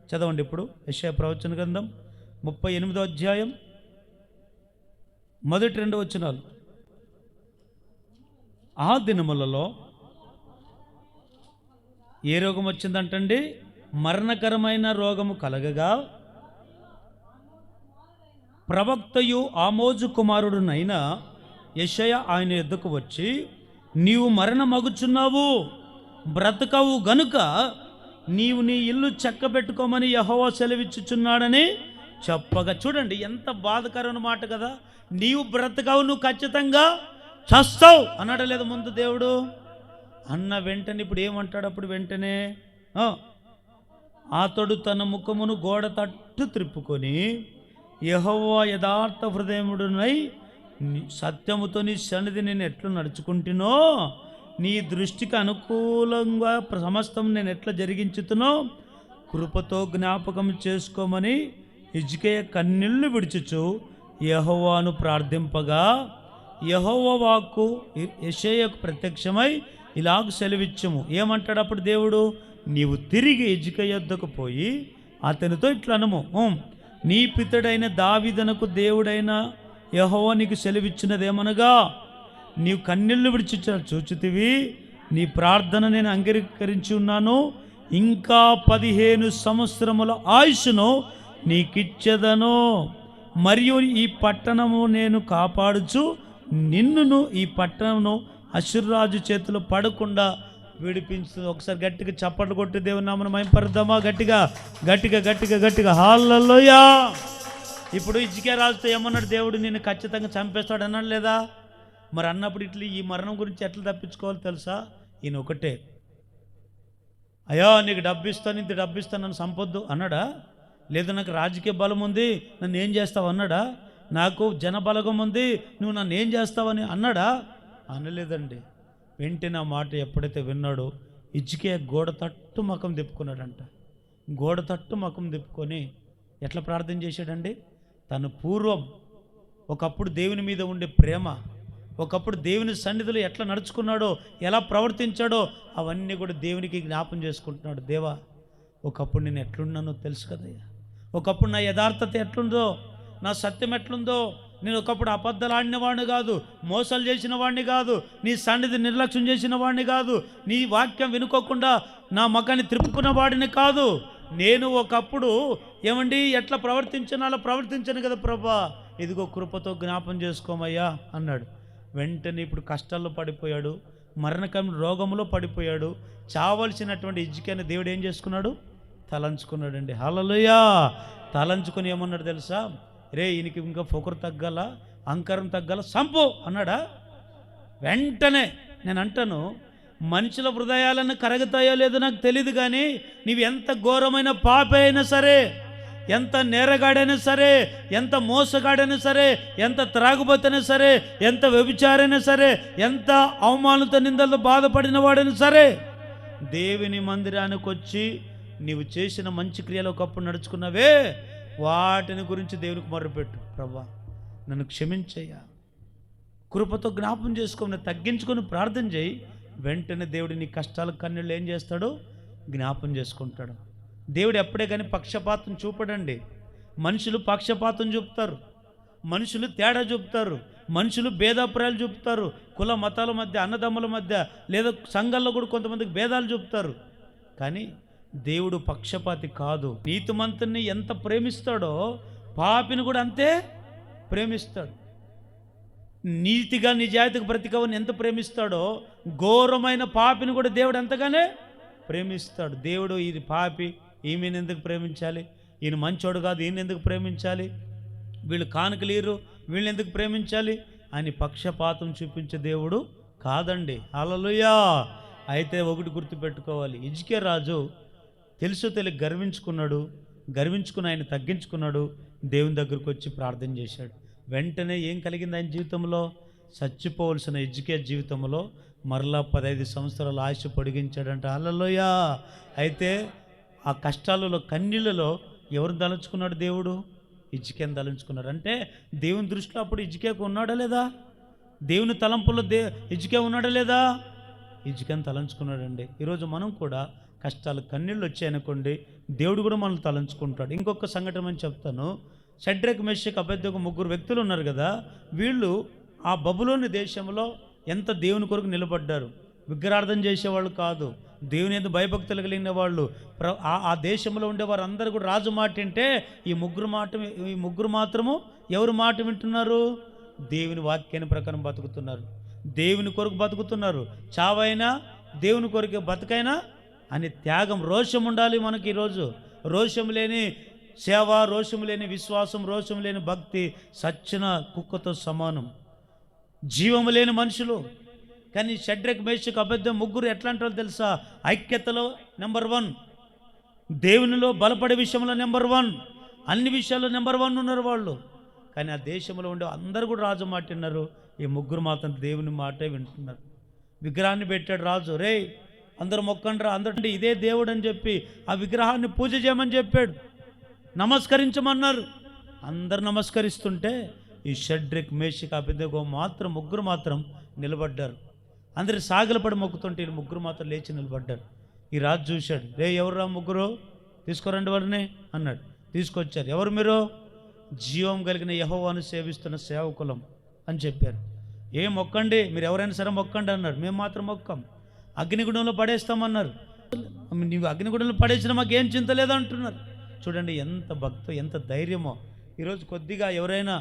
చదవండి ఇప్పుడు, యెషయా ప్రవచన గ్రంథం 38వ అధ్యాయం మొదటి 2 వచనాలు. ఆ దినములలో ఏ రోగం వచ్చిందంటండి? మరణకరమైన రోగము కలగగా ప్రవక్తయు ఆమోజు కుమారుడునైన యెషయా ఆయన యొద్దకు వచ్చి, నీవు మరణమగుచున్నావు, బ్రతకవు గనుక నీవు నీ ఇల్లు చక్కబెట్టుకోమని యెహోవా సెలవిచ్చుచున్నాడని చెప్పగా. చూడండి ఎంత బాధకరమైన మాట కదా. నీవు బ్రతకవు, నువ్వు ఖచ్చితంగా చస్తావు అన్నాడు లేదు ముందు దేవుడు. అన్న వెంటనే ఇప్పుడు ఏమంటాడు? అప్పుడు వెంటనే అతడు తన ముఖమును గోడ తట్టు త్రిప్పుకొని, యెహోవా యథార్థ హృదయముడునై సత్యముతో నీ సన్నిధి నేను ఎట్లా నడుచుకుంటునో, నీ దృష్టికి అనుకూలంగా సమస్తం నేను ఎట్లా జరిగించుతునో కృపతో జ్ఞాపకం చేసుకోమని హిజ్కియా కన్నీళ్లు విడిచుచు యెహోవాను ప్రార్థింపగా, యెహోవా వాక్కు యెషయాకు ప్రత్యక్షమై ఇలాగ సెలవిచ్చుము. ఏమంటాడు అప్పుడు దేవుడు? నీవు తిరిగి హిజ్కియా యొద్దకు పోయి అతనితో ఇట్లా అనుము, నీ పితడైన దావీదునకు దేవుడైన యెహోవా నీకు సెలవిచ్చినదేమనగా, నీవు కన్నీళ్లు విడిచి చూచుతివి, నీ ప్రార్థన నేను అంగీకరించి ఉన్నాను, ఇంకా 15 సంవత్సరముల ఆయుష్ను నీకిచ్చెదను, మరియు ఈ పట్టణము నేను కాపాడుచు నిన్నును ఈ పట్టణమును అష్షూరురాజు చేతిలో పడకుండా విడిపించు. ఒకసారి గట్టిగా చప్పట్లు కొట్టి దేవుని నామమున మహిమపరుద్దామా? గట్టిగా గట్టిగా గట్టిగా గట్టిగా హల్లెలూయా. ఇప్పుడు హిజ్కియా రాజుతో ఏమన్నాడు దేవుడు? నిన్ను ఖచ్చితంగా చంపేస్తాడు అన్నాడు లేదా? మరి అన్నప్పుడు ఇట్లా ఈ మరణం గురించి ఎట్లా తప్పించుకోవాలో తెలుసా? ఈయన ఒకటే, అయ్యా నీకు డబ్బు ఇస్తాను, ఇంత డబ్బు ఇస్తాను, నన్ను చంపొద్దు అన్నాడా? లేదు నాకు రాజకీయ బలం ఉంది, నన్ను ఏం చేస్తావు అన్నాడా? నాకు జనబలగం ఉంది, నువ్వు నన్ను ఏం చేస్తావని అన్నాడా? అనలేదండి. వెంటనే ఆ మాట ఎప్పుడైతే విన్నాడో హిజ్కియా గోడ తట్టు ముఖం తిప్పుకున్నాడంట. గోడ తట్టు ముఖం తిప్పుకొని ఎట్లా ప్రార్థన చేశాడండి? తను పూర్వం ఒకప్పుడు దేవుని మీద ఉండే ప్రేమ, ఒకప్పుడు దేవుని సన్నిధిలో ఎట్లా నడుచుకున్నాడో, ఎలా ప్రవర్తించాడో అవన్నీ కూడా దేవునికి జ్ఞాపం చేసుకుంటున్నాడు. దేవా, ఒకప్పుడు నేను ఎట్లున్నానో తెలుసు కదయ్యా, ఒకప్పుడు నా యథార్థత ఎట్లుందో, నా సత్యం ఎట్లుందో, నేను ఒకప్పుడు అబద్ధాలు ఆడిన వాడిని కాదు, మోసాలు చేసిన వాడిని కాదు, నీ సన్నిధి నిర్లక్ష్యం చేసిన వాడిని కాదు, నీ వాక్యం వినుకోకుండా నా ముఖాన్ని త్రిప్పుకున్న వాడిని కాదు. నేను ఒకప్పుడు ఏమండి ఎట్లా ప్రవర్తించానో అలా ప్రవర్తించాను కదా ప్రభా, ఇదిగో కృపతో జ్ఞాపం చేసుకోమయ్యా అన్నాడు. వెంటనే ఇప్పుడు కష్టాల్లో పడిపోయాడు, మరణకరమైన రోగంలో పడిపోయాడు. చావలసినటువంటి హిజ్కియాని దేవుడు ఏం చేసుకున్నాడు? తలంచుకున్నాడండి. హల్లెలూయా. తలంచుకొని ఏమన్నాడు తెలుసా? రే ఈయనకి ఇంకా పొగరు తగ్గాల, అహంకారం తగ్గాల, సంపు అన్నాడా? వెంటనే నేను అంటాను, మనుషుల హృదయాలను కరగతాయో లేదో నాకు తెలియదు, కానీ నీవు ఎంత ఘోరమైన పాపి అయినా సరే, ఎంత నేరగాడైనా సరే, ఎంత మోసగాడైనా సరే, ఎంత త్రాగుబోతైనా సరే, ఎంత వ్యభిచారైనా సరే, ఎంత అవమానంతో నిందలతో బాధపడిన వాడైనా సరే, దేవుని మందిరానికి వచ్చి నీవు చేసిన మంచి క్రియలు ఒకప్పుడు నడుచుకున్నవే, వాటిని గురించి దేవునికి మొర్రపెట్టు. ప్రభా నన్ను క్షమించయ్యా, కృపతో జ్ఞాపం చేసుకొని తగ్గించుకొని ప్రార్థన చేయి. వెంటనే దేవుడు నీ కష్టాల కన్నీళ్ళు ఏం చేస్తాడు? జ్ఞాపం చేసుకుంటాడు. దేవుడు ఎప్పుడే కానీ పక్షపాతం చూపడండి. మనుషులు పక్షపాతం చూపుతారు, మనుషులు తేడా చూపుతారు, మనుషులు భేదాభిప్రాయాలు చూపుతారు, కుల మతాల మధ్య, అన్నదమ్ముల మధ్య, లేదా సంఘాల్లో కూడా కొంతమందికి భేదాలు చూపుతారు. కానీ దేవుడు పక్షపాతి కాదు. నీతిమంతుని ఎంత ప్రేమిస్తాడో పాపిని కూడా అంతే ప్రేమిస్తాడు. నీతిగా నిజాయితీగా బ్రతికవని ఎంత ప్రేమిస్తాడో ఘోరమైన పాపిని కూడా దేవుడు అంతగానే ప్రేమిస్తాడు. దేవుడు ఇది పాపి, ఈమెను ఎందుకు ప్రేమించాలి, ఈయన మంచోడు కాదు, ఈయన ఎందుకు ప్రేమించాలి, వీళ్ళు కానుకలీరు, వీళ్ళని ఎందుకు ప్రేమించాలి అని పక్షపాతం చూపించే దేవుడు కాదండి. హల్లెలూయా. అయితే ఒకటి గుర్తుపెట్టుకోవాలి, హిజ్కియా రాజు తెలుసో తెలియక గర్వించుకుని ఆయన తగ్గించుకున్నాడు, దేవుని దగ్గరకు వచ్చి ప్రార్థన చేశాడు. వెంటనే ఏం కలిగింది ఆయన జీవితంలో? చచ్చిపోవలసిన హిజ్కియా జీవితంలో మరలా 15 సంవత్సరాలు ఆయుష్ పొడిగించాడంట. హల్లెలూయా. అయితే ఆ కష్టాలలో, కన్నీళ్ళలో ఎవరు తలంచుకున్నాడు? దేవుడు హిజ్కియాను తలంచుకున్నాడు. అంటే దేవుని దృష్టిలో అప్పుడు హిజ్కియాకు ఉన్నాడా లేదా? దేవుని తలంపుల్లో హిజ్కియా ఉన్నాడా లేదా? హిజ్కియాను తలంచుకున్నాడండి. ఈరోజు మనం కూడా కష్టాలు, కన్నీళ్ళు వచ్చాయనుకోండి, దేవుడు కూడా మనల్ని తలంచుకుంటాడు. ఇంకొక సంఘటన అని చెప్తాను. షడ్రక్, మెషక్, అబేద్నెగో 3 వ్యక్తులు ఉన్నారు కదా, వీళ్ళు ఆ బబులోని దేశంలో ఎంత దేవుని కొరకు నిలబడ్డారు. విగ్రహార్థం చేసేవాళ్ళు కాదు, దేవుని యందు భయభక్తులు కలిగిన వాళ్ళు. ఆ దేశంలో ఉండేవారు అందరూ కూడా రాజు మాట వింటే ఈ ముగ్గురు మాత్రము ఎవరు మాట వింటున్నారు? దేవుని వాక్యాన్ని ప్రకారం బతుకుతున్నారు, దేవుని కొరకు బతుకుతున్నారు. చావైనా దేవుని కొరకు, బతుకైనా అని త్యాగం, రోషం ఉండాలి మనకి. ఈరోజు రోషం లేని సేవ, రోషం లేని విశ్వాసం, రోషం లేని భక్తి సచ్చిన కుక్కతో సమానం. జీవము లేని మనుషులు. కానీ షడ్రక్, మేషక్, అబేద్నెగో 3 ఎట్లాంటి వాళ్ళు తెలుసా? ఐక్యతలో నెంబర్ 1, దేవునిలో బలపడే విషయంలో నెంబర్ 1, అన్ని విషయాల్లో నెంబర్ 1 ఉన్నారు వాళ్ళు. కానీ ఆ దేశంలో ఉండే అందరూ కూడా రాజు మాట విన్నారు. ఈ 3 మాత్రం దేవుని మాటే వింటున్నారు. విగ్రహాన్ని పెట్టాడు రాజు, రే అందరూ మొక్కండ్రా, అందరంటే ఇదే దేవుడు అని చెప్పి ఆ విగ్రహాన్ని పూజ చేయమని చెప్పాడు, నమస్కరించమన్నారు. అందరు నమస్కరిస్తుంటే ఈ షడ్రక్, మేషక్, అబేద్నెగో మాత్రం 3 మాత్రం నిలబడ్డారు. అందరు సాగిలపడి మొక్కుతుంటే ఈ 3 మాత్రం లేచి నిలబడ్డారు. ఈ రాజు చూశాడు, రే ఎవర్రా 3? తీసుకురండి వారిని అన్నాడు. తీసుకొచ్చారు. ఎవరు మీరు? జీవం కలిగిన యెహోవాను సేవిస్తున్న సేవకులం అని చెప్పారు. ఏం మొక్కండి, మీరు ఎవరైనా సరే మొక్కండి అన్నాడు. మేము మాత్రం మొక్కం, అగ్నిగుండంలో పడేస్తామన్నారు. నీవు అగ్నిగుండంలో పడేసినా మాకేం చింత లేదు అంటున్నారు. చూడండి ఎంత భక్తి, ఎంత ధైర్యమో. ఈరోజు కొద్దిగా ఎవరైనా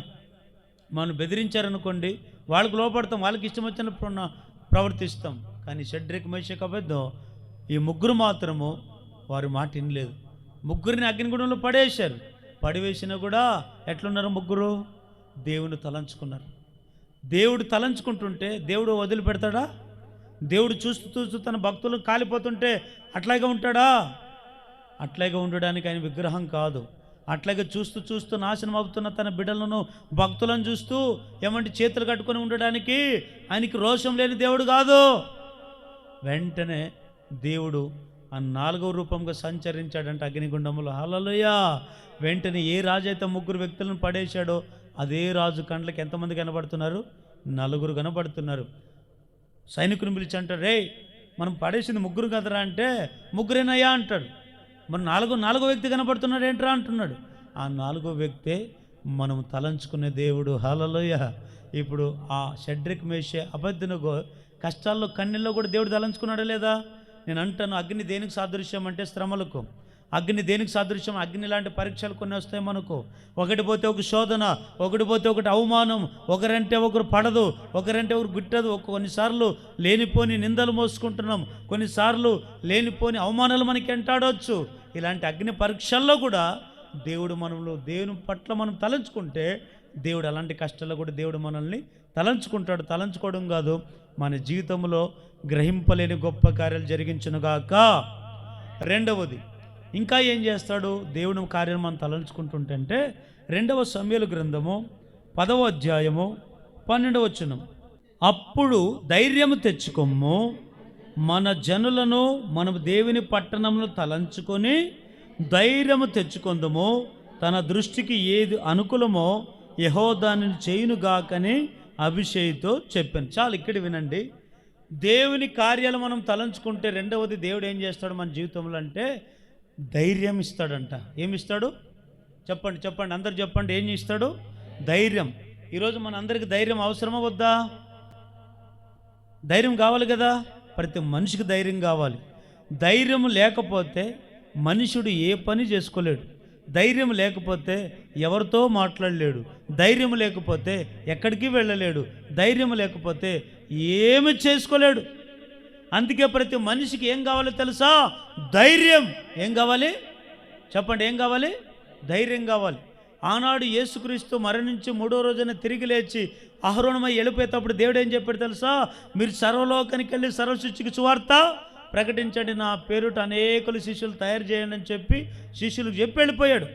మనం బెదిరించారనుకోండి, వాళ్ళకు లోపడతాం, వాళ్ళకి ఇష్టం వచ్చినప్పుడు ప్రవర్తిస్తాం. కానీ షడ్రక్, మేషక్, అబేద్నెగో ఈ 3 మాత్రము వారి మాట వినలేదు. 3 అగ్నిగుండంలో పడేశారు. పడివేసినా కూడా ఎట్లున్నారు 3? దేవుని తలంచుకున్నారు. దేవుడు తలంచుకుంటుంటే దేవుడు వదిలిపెడతాడా? దేవుడు చూస్తూ చూస్తూ తన భక్తులు కాలిపోతుంటే అట్లాగే ఉంటాడా? అట్లాగే ఉండడానికి ఆయన విగ్రహం కాదు. అట్లాగే చూస్తూ చూస్తూ నాశనం అవుతున్న తన బిడ్డలను, భక్తులను చూస్తూ ఏమంటే చేతులు కట్టుకొని ఉండడానికి ఆయనకి రోషం లేని దేవుడు కాదు. వెంటనే దేవుడు ఆ 4వ రూపంగా సంచరించాడంటే అగ్నిగుండంలో. హల్లెలూయా. వెంటనే ఏ రాజు అయితే 3 వ్యక్తులను పడేశాడో అదే రాజు కండ్లకి ఎంతమంది కనబడుతున్నారు? 4 కనబడుతున్నారు. సైనికుని పిలిచి అంటాడు, రే మనం పడేసింది 3 కదరా అంటే 3 అంటాడు. మరి 4వ వ్యక్తి కనబడుతున్నాడు ఏంట్రా అంటున్నాడు. ఆ 4వ వ్యక్తే మనం తలంచుకునే దేవుడు. హల్లెలూయా. ఇప్పుడు ఆ షడ్రక్, మేషక్, అబేద్నెగో కష్టాల్లో, కన్నీల్లో కూడా దేవుడు తలంచుకున్నాడా లేదా? నేను అంటాను, అగ్ని దేనికి సాదృశ్యం అంటే శ్రమలకు. అగ్ని దేనికి సాదృశ్యం? అగ్ని లాంటి పరీక్షలు కొన్ని వస్తాయి మనకు. ఒకటి పోతే ఒక శోధన, ఒకటి పోతే ఒకటి అవమానం, ఒకరంటే ఒకరు పడదు, ఒకరంటే ఒకరు గిట్టదు. కొన్నిసార్లు లేనిపోని నిందలు మోసుకుంటున్నాం, కొన్నిసార్లు లేనిపోని అవమానాలు మనకి ఎంటాడవచ్చు. ఇలాంటి అగ్ని పరీక్షల్లో కూడా దేవుడు మనలో, దేవుని పట్ల మనం తలంచుకుంటే దేవుడు అలాంటి కష్టాల్లో కూడా దేవుడు మనల్ని తలంచుకుంటాడు. తలంచుకోవడం కాదు, మన జీవితంలో గ్రహింపలేని గొప్ప కార్యాలు జరిగించునుగాక. రెండవది ఇంకా ఏం చేస్తాడు? దేవుని కార్యం మనం తలంచుకుంటుంటే 2వ సమూయేలు గ్రంథము 10వ అధ్యాయము 12వ వచనం, అప్పుడు ధైర్యము తెచ్చుకొమ్ము, మన జనులను మనము దేవుని పట్టణంలో తలంచుకొని ధైర్యము తెచ్చుకొందుము, తన దృష్టికి ఏది అనుకూలమో యెహోవా దానిని చేయునుగాకని అభిషేక్తో చెప్పాను. చాలు, ఇక్కడ వినండి. దేవుని కార్యాలు మనం తలంచుకుంటే రెండవది దేవుడు ఏం చేస్తాడు మన జీవితంలో అంటే ధైర్యం ఇస్తాడంట. ఏమిస్తాడు? చెప్పండి అందరు చెప్పండి. ఏం ఇస్తాడు? ధైర్యం. ఈరోజు మన అందరికి ధైర్యం అవసరమా వద్దా? ధైర్యం కావాలి కదా. ప్రతి మనిషికి ధైర్యం కావాలి. ధైర్యం లేకపోతే మనుషుడు ఏ పని చేసుకోలేడు. ధైర్యం లేకపోతే ఎవరితో మాట్లాడలేడు. ధైర్యం లేకపోతే ఎక్కడికి వెళ్ళలేడు. ధైర్యం లేకపోతే ఏమి చేసుకోలేడు. అందుకే ప్రతి మనిషికి ఏం కావాలో తెలుసా? ధైర్యం. ఏం కావాలి చెప్పండి? ఏం కావాలి? ధైర్యం కావాలి. ఆనాడు యేసుక్రీస్తు మరణించి 3వ రోజున తిరిగి లేచి అహరోణమై వెళ్ళిపోయేటప్పుడు దేవుడు ఏం చెప్పాడు తెలుసా? మీరు సర్వలోకానికి వెళ్ళి సర్వశిష్యుకి సువార్త ప్రకటించండి, నా పేరుట అనేకులు శిష్యులు తయారు చేయండి అని చెప్పి శిష్యులకు చెప్పి వెళ్ళిపోయాడు.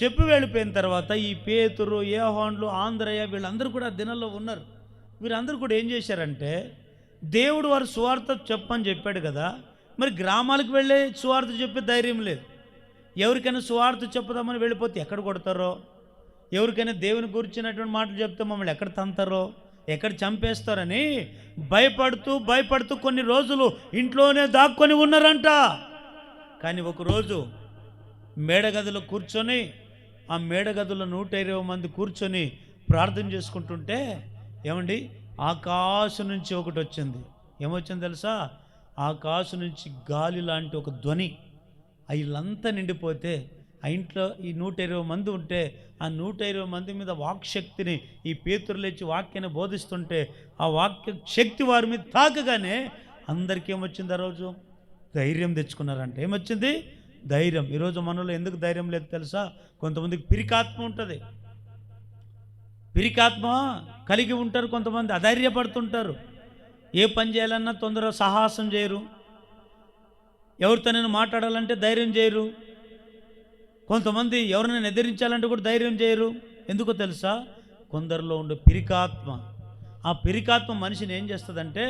చెప్పి వెళ్ళిపోయిన తర్వాత ఈ పేతురు, యోహానులు, ఆంద్రయ్య వీళ్ళందరూ కూడా దినాల్లో ఉన్నారు. వీరందరూ కూడా ఏం చేశారంటే, దేవుడు వారు సువార్త చెప్పని చెప్పాడు కదా, మరి గ్రామాలకు వెళ్ళే సువార్త చెప్పే ధైర్యం లేదు. ఎవరికైనా సువార్త చెప్పుదామని వెళ్ళిపోతే ఎక్కడ కొడతారో, ఎవరికైనా దేవుని గురించినటువంటి మాటలు చెప్తే మమ్మల్ని ఎక్కడ తంతారో, ఎక్కడ చంపేస్తారని భయపడుతూ కొన్ని రోజులు ఇంట్లోనే దాక్కొని ఉన్నారంట. కానీ ఒకరోజు మేడగదిలో కూర్చొని, ఆ మేడగదిలో 120 మంది కూర్చొని ప్రార్థన చేసుకుంటుంటే ఏమండి, ఆకాశం నుంచి ఒకటి వచ్చింది. ఏమొచ్చింది తెలుసా? ఆకాశం నుంచి గాలి లాంటి ఒక ధ్వని. వీళ్ళంతా నిండిపోతే ఆ ఇంట్లో ఈ 120 మంది ఉంటే ఆ 120 మంది మీద వాక్శక్తిని ఈ పేతురు లేచి వాక్యాన్ని బోధిస్తుంటే ఆ వాక్య శక్తి వారి మీద తాకగానే అందరికీ ఏమొచ్చింది? ఆ రోజు ధైర్యం తెచ్చుకున్నారంటే. ఏమొచ్చింది? ధైర్యం. ఈరోజు మనలో ఎందుకు ధైర్యం లేదు తెలుసా? కొంతమందికి పిరికాత్మ ఉంటుంది. పిరికాత్మ కలిగి ఉంటారు. కొంతమంది అధైర్యపడుతుంటారు. ఏ పని చేయాలన్నా తొందరగా సాహసం చేయరు. ఎవరితోనైనా మాట్లాడాలంటే ధైర్యం చేయరు. కొంతమంది ఎవరినైనా ఎదిరించాలంటే కూడా ధైర్యం చేయరు. ఎందుకో తెలుసా? కొందరిలో ఉండే పిరికాత్మ. ఆ పిరికాత్మ మనిషిని ఏం చేస్తుందంటే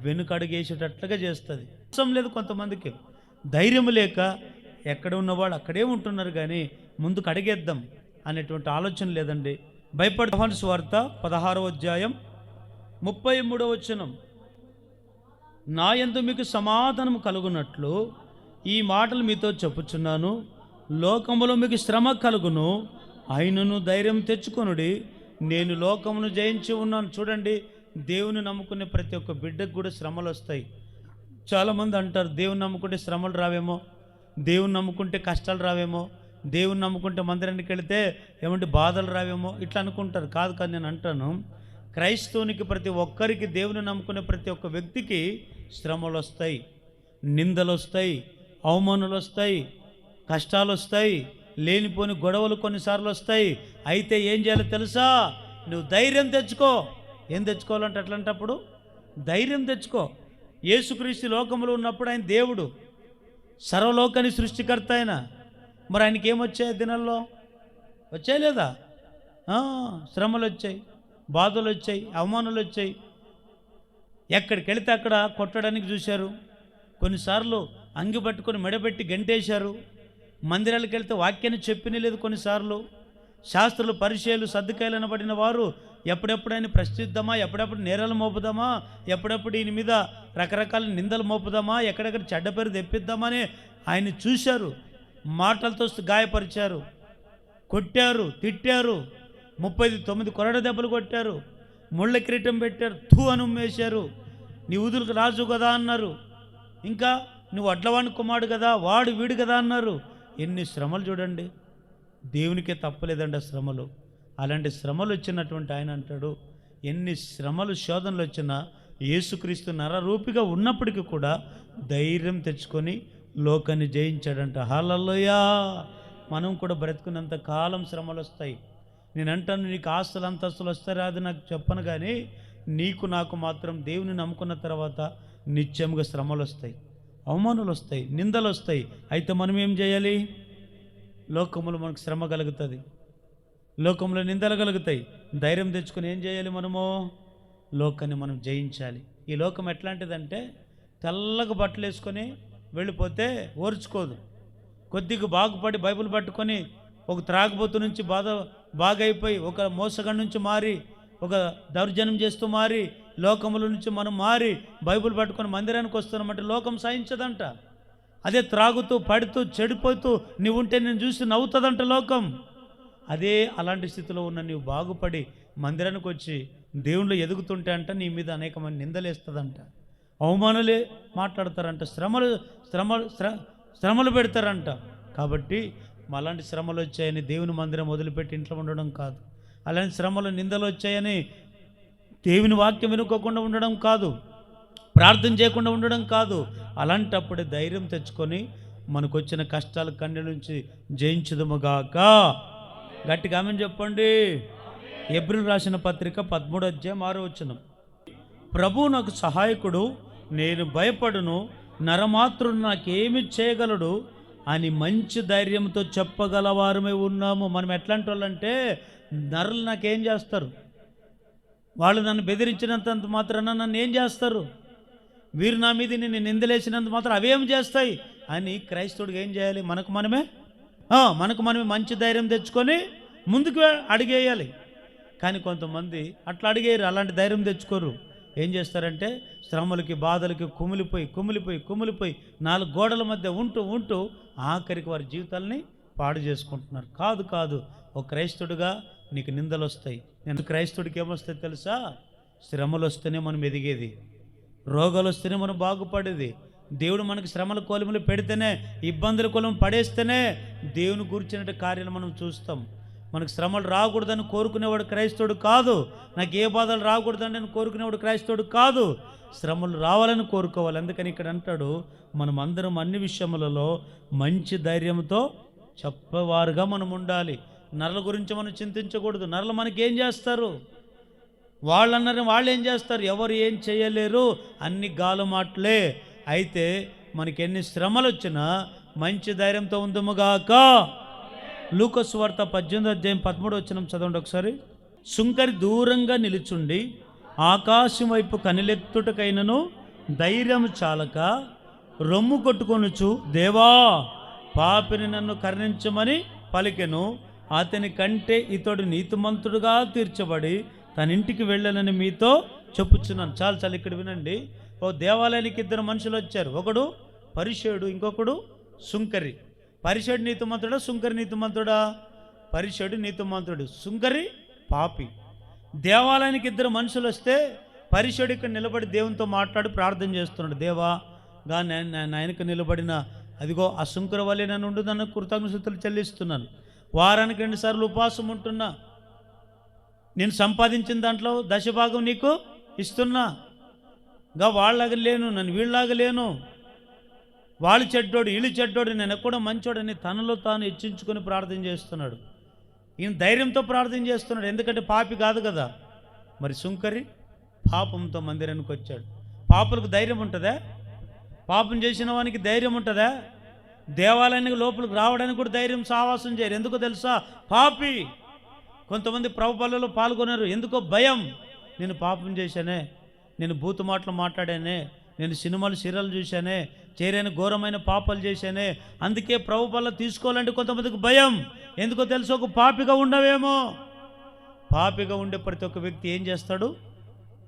వెనుకడుగేసేటట్లుగా చేస్తుంది. అవసరం లేదు. కొంతమందికి ధైర్యం లేక ఎక్కడ ఉన్నవాడు అక్కడే ఉంటున్నారు, కానీ ముందుకు అడిగేద్దాం అనేటువంటి ఆలోచన లేదండి. యోహాను సువార్త 16వ అధ్యాయం 33వ వచనం, నా యందు మీకు సమాధానం కలుగునట్లు ఈ మాటలు మీతో చెప్పుచున్నాను. లోకములో మీకు శ్రమ కలుగును, అయినను ధైర్యం తెచ్చుకొనుడి, నేను లోకమును జయించి ఉన్నాను. చూడండి, దేవుని నమ్ముకునే ప్రతి ఒక్క బిడ్డకు కూడా శ్రమలు వస్తాయి. చాలామంది అంటారు, దేవుని నమ్ముకుంటే శ్రమలు రావేమో, దేవుని నమ్ముకుంటే కష్టాలు రావేమో, దేవుని నమ్ముకుంటే మందిరానికి వెళితే ఏమంటే బాధలు రావేమో, ఇట్లా అనుకుంటారు. కాదు నేను అంటాను, క్రైస్తవునికి ప్రతి ఒక్కరికి, దేవుని నమ్ముకునే ప్రతి ఒక్క వ్యక్తికి శ్రమలు వస్తాయి, నిందలు వస్తాయి, అవమానాలు వస్తాయి, కష్టాలు వస్తాయి, లేనిపోని గొడవలు కొన్నిసార్లు వస్తాయి. అయితే ఏం చేయాలో తెలుసా? నువ్వు ధైర్యం తెచ్చుకో. ఏం తెచ్చుకోవాలంటే అట్లాంటప్పుడు ధైర్యం తెచ్చుకో. యేసుక్రీస్తు లోకంలో ఉన్నప్పుడు ఆయన దేవుడు, సర్వలోకాన్ని సృష్టికర్త ఆయన. మరి ఆయనకి ఏమొచ్చాయి? దినాల్లో వచ్చాయి లేదా? శ్రమలు వచ్చాయి, బాధలు వచ్చాయి, అవమానాలు వచ్చాయి. ఎక్కడికి వెళితే అక్కడ కొట్టడానికి చూశారు. కొన్నిసార్లు అంగి పట్టుకొని మెడబెట్టి గంటేశారు. మందిరాలకు వెళితే వాక్యాన్ని చెప్పిన లేదు. కొన్నిసార్లు శాస్త్రులు, పరిచయాలు, సర్దుకాయలు అనబడిన వారు ఎప్పుడెప్పుడు ఆయన ప్రశ్నిద్దామా, ఎప్పుడెప్పుడు నేరాలు మోపుదామా, ఎప్పుడెప్పుడు ఈయన మీద రకరకాల నిందలు మోపుదామా, ఎక్కడెక్కడ చెడ్డ పేరు తెప్పిద్దామని ఆయన చూశారు. మాటలతో గాయపరిచారు, కొట్టారు, తిట్టారు, 39 కొరడ దెబ్బలు కొట్టారు, ముళ్ళ కిరీటం పెట్టారు, తూ అనుమ్మేశారు. నీ ఊదులకు రాజు కదా అన్నారు. ఇంకా నువ్వు అడ్లవాణి కుమారుడు కదా, వాడు వీడు కదా అన్నారు. ఎన్ని శ్రమలు చూడండి. దేవునికే తప్పలేదండి ఆ శ్రమలు. అలాంటి శ్రమలు వచ్చినటువంటి ఆయన అంటాడు, ఎన్ని శ్రమలు శోధనలు వచ్చినా యేసుక్రీస్తు నరరూపిగా ఉన్నప్పటికీ కూడా ధైర్యం తెచ్చుకొని లోకాన్ని జయించాడంట. హల్లెలూయా. మనం కూడా బ్రతుకున్నంత కాలం శ్రమలు వస్తాయి. నేను అంటాను, నీకు ఆస్తులు అంతస్తులు వస్తాయి రాదు నాకు చెప్పను, కానీ నీకు నాకు మాత్రం దేవుని నమ్ముకున్న తర్వాత నిత్యంగా శ్రమలు వస్తాయి, అవమానాలు వస్తాయి, నిందలు వస్తాయి. అయితే మనం ఏం చేయాలి? లోకములో మనకు శ్రమ కలుగుతుంది, లోకంలో నిందలు కలుగుతాయి. ధైర్యం తెచ్చుకొని ఏం చేయాలి? మనము లోకాన్ని మనం జయించాలి. ఈ లోకం ఎట్లాంటిదంటే తెల్లగా బట్టలు వేసుకొని వెళ్ళిపోతే ఓర్చుకోదు. కొద్దిగా బాగుపడి బైబిల్ పట్టుకొని ఒక త్రాగుబోతు నుంచి బాగైపోయి ఒక మోసగాడి నుంచి మారి, ఒక దౌర్జన్యం చేస్తూ మారి, లోకముల నుంచి మనం మారి బైబిల్ పట్టుకొని మందిరానికి వస్తున్నామంటే లోకం సహించదంట. అదే త్రాగుతూ పడుతూ చెడిపోతూ నువ్వు ఉంటే నేను చూసి నవ్వుతుందంట లోకం. అదే అలాంటి స్థితిలో ఉన్న నీవు బాగుపడి మందిరానికి వచ్చి దేవుళ్ళు ఎదుగుతుంటే అంట నీ మీద అనేకమంది నిందలేస్తుందంట, అవమానాలే మాట్లాడతారంట, శ్రమలు పెడతారంట. కాబట్టి అలాంటి శ్రమలు వచ్చాయని దేవుని మందిరం వదిలిపెట్టి ఇంట్లో ఉండడం కాదు, అలాంటి శ్రమలు నిందలు వచ్చాయని దేవుని వాక్యం వినుకోకుండా ఉండడం కాదు, ప్రార్థన చేయకుండా ఉండడం కాదు. అలాంటప్పుడే ధైర్యం తెచ్చుకొని మనకు వచ్చిన కష్టాల కన్ను నుంచి జయించుదుముగాక. గట్టిగా ఆమేన్ చెప్పండి. హెబ్రీయులకు రాసిన పత్రిక 13:6 ప్రభు నాకు సహాయకుడు, నేను భయపడును, నరమాత్రుడు నాకేమి చేయగలడు అని మంచి ధైర్యంతో చెప్పగలవారమే ఉన్నాము. మనం ఎట్లాంటి వాళ్ళంటే, నరులు నాకేం చేస్తారు, వాళ్ళు నన్ను బెదిరించినంత మాత్రాన నన్ను ఏం చేస్తారు, వీరు నా మీద నిన్ను నిందలేసినంత మాత్రం అవేం చేస్తాయి అని క్రైస్తవుడికి ఏం చేయాలి, మనకు మనమే మంచి ధైర్యం తెచ్చుకొని ముందుకు అడిగేయాలి. కానీ కొంతమంది అట్లా అడిగేయరు, అలాంటి ధైర్యం తెచ్చుకోరు. ఏం చేస్తారంటే శ్రమలకి బాధలకి కుమిలిపోయి 4 గోడల మధ్య ఉంటూ ఆఖరికి వారి జీవితాలని పాడు చేసుకుంటున్నారు. కాదు, ఒక క్రైస్తవుడిగా నీకు నిందలు వస్తాయి. నేను క్రైస్తవుడికి ఏమొస్తాయి తెలుసా? శ్రమలు వస్తేనే మనం ఎదిగేది, రోగాలు వస్తేనే మనం బాగుపడేది. దేవుడు మనకి శ్రమల కొలిములు పెడితేనే, ఇబ్బందుల కొలిము పడేస్తేనే దేవుని గురించిన కార్యాలు మనం చూస్తాం. మనకు శ్రమలు రాకూడదని కోరుకునేవాడు క్రైస్తవుడు కాదు, నాకు ఏ బాధలు రాకూడదని నేను కోరుకునేవాడు క్రైస్తవుడు కాదు, శ్రమలు రావాలని కోరుకోవాలి. అందుకని ఇక్కడ అంటాడు, మనం అందరం అన్ని విషయములలో మంచి ధైర్యంతో చెప్పేవారుగా మనం ఉండాలి. నరుల గురించి మనం చింతించకూడదు. నరులు మనకి ఏం చేస్తారు, వాళ్ళు ఏం చేస్తారు, ఎవరు ఏం చేయలేరు, అన్ని గాలు మాటలే. అయితే మనకి ఎన్ని శ్రమలు వచ్చినా మంచి ధైర్యంతో ఉందుముగాక. లూకా సువార్త 18:13 చదవండి ఒకసారి. సుంకరి దూరంగా నిలుచుండి ఆకాశం వైపు కనిలెత్తుటకైనను ధైర్యం చాలక రొమ్ము కొట్టుకొనుచు, దేవా పాపిని నన్ను కరుణించమని పలికెను. అతని కంటే ఇతడు నీతిమంతుడుగా తీర్చబడి తన ఇంటికి వెళ్ళనని మీతో చెప్పుచున్నాను. చాలు ఇక్కడ వినండి. ఓ దేవాలయానికి 2 మనుషులు వచ్చారు, ఒకడు పరిసయ్యుడు, ఇంకొకడు సుంకరి. పరిసయ్యుడు నీతిమంతుడా, సుంకరి నీతిమంతుడా? పరిసయ్యుడు నీతిమంతుడు, సుంకరి పాపి. దేవాలయానికి 2 మనుషులు వస్తే పరిసయ్యుడు ఇక్కడ నిలబడి దేవునితో మాట్లాడి ప్రార్థన చేస్తున్నాడు. దేవా నాయనకు నిలబడిన అదిగో ఆ సుంకరి వల్లే నన్ను ఉండు, నన్ను కృతజ్ఞతలు చెల్లిస్తున్నాను, వారానికి 2 సార్లు ఉపవాసం ఉంటున్నా, నేను సంపాదించిన దాంట్లో 10% నీకు ఇస్తున్నా, వాళ్ళలాగా లేను, నన్ను వీళ్ళలాగా లేను, వాళ్ళు చెడ్డోడు వీళ్ళు చెడ్డోడు, నేను ఎక్కడో మంచోడని తనలో తాను హెచ్చించుకొని ప్రార్థన చేస్తున్నాడు. ఈయన ధైర్యంతో ప్రార్థన చేస్తున్నాడు, ఎందుకంటే పాపి కాదు కదా. మరి సుంకరి పాపంతో మందిరానికి వచ్చాడు. పాపులకు ధైర్యం ఉంటుందా? పాపం చేసిన వానికి ధైర్యం ఉంటుందా? దేవాలయానికి లోపలికి రావడానికి కూడా ధైర్యం సావాసం చేయరు. ఎందుకో తెలుసా? పాపి. కొంతమంది ప్రభు బలులలో పాల్గొన్నారు, ఎందుకో భయం. నేను పాపం చేశానే, నేను బూతు మాటలు మాట్లాడానే, నేను సినిమాలు సీరియల్ చూశానే, చేరైన ఘోరమైన పాపాలు చేశానే, అందుకే ప్రభు బల్ల తీసుకోవాలంటే కొంతమందికి భయం. ఎందుకో తెలుసు? ఒక పాపిగా ఉండవేమో. పాపిగా ఉండే ప్రతి ఒక్క వ్యక్తి ఏం చేస్తాడు?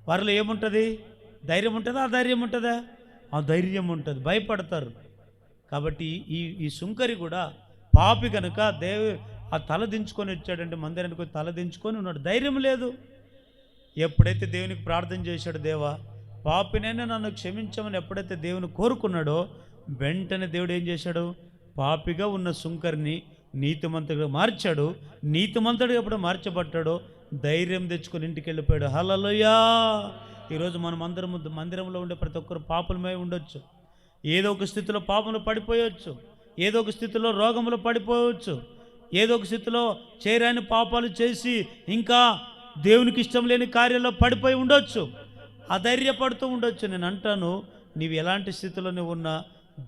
వారిలో ఏముంటుంది? ధైర్యం ఉంటుందా? అధైర్యం ఉంటుందా? ఆ ధైర్యం ఉంటుంది, భయపడతారు. కాబట్టి ఈ సుంకరి కూడా పాపి కనుక ఆ తల దించుకొని వచ్చాడంటే మందిరానికి తల దించుకొని ఉన్నాడు, ధైర్యం లేదు. ఎప్పుడైతే దేవునికి ప్రార్థన చేశాడు, దేవా పాపినైనా నన్ను క్షమించమని ఎప్పుడైతే దేవుని కోరుకున్నాడో, వెంటనే దేవుడు ఏం చేశాడు? పాపిగా ఉన్న సుంకరిని నీతిమంతుడిగా మార్చాడు. నీతిమంతుడిగా ఎప్పుడు మార్చబడ్డాడో ధైర్యం తెచ్చుకొని ఇంటికి వెళ్ళిపోయాడు. హల్లెలూయా. ఈరోజు మనం అందరం మందిరంలో ఉండే ప్రతి ఒక్కరు పాపులమై ఉండొచ్చు, ఏదో ఒక స్థితిలో పాపంలో పడిపోయవచ్చు, ఏదో ఒక స్థితిలో రోగంలో పడిపోవచ్చు, ఏదో ఒక స్థితిలో చేయరాని పాపాలు చేసి ఇంకా దేవునికి ఇష్టం లేని కార్యాల్లో పడిపోయి ఉండొచ్చు, అధైర్యపడుతూ ఉండొచ్చు. నేను అంటాను, నీవు ఎలాంటి స్థితిలో నువ్వు ఉన్నా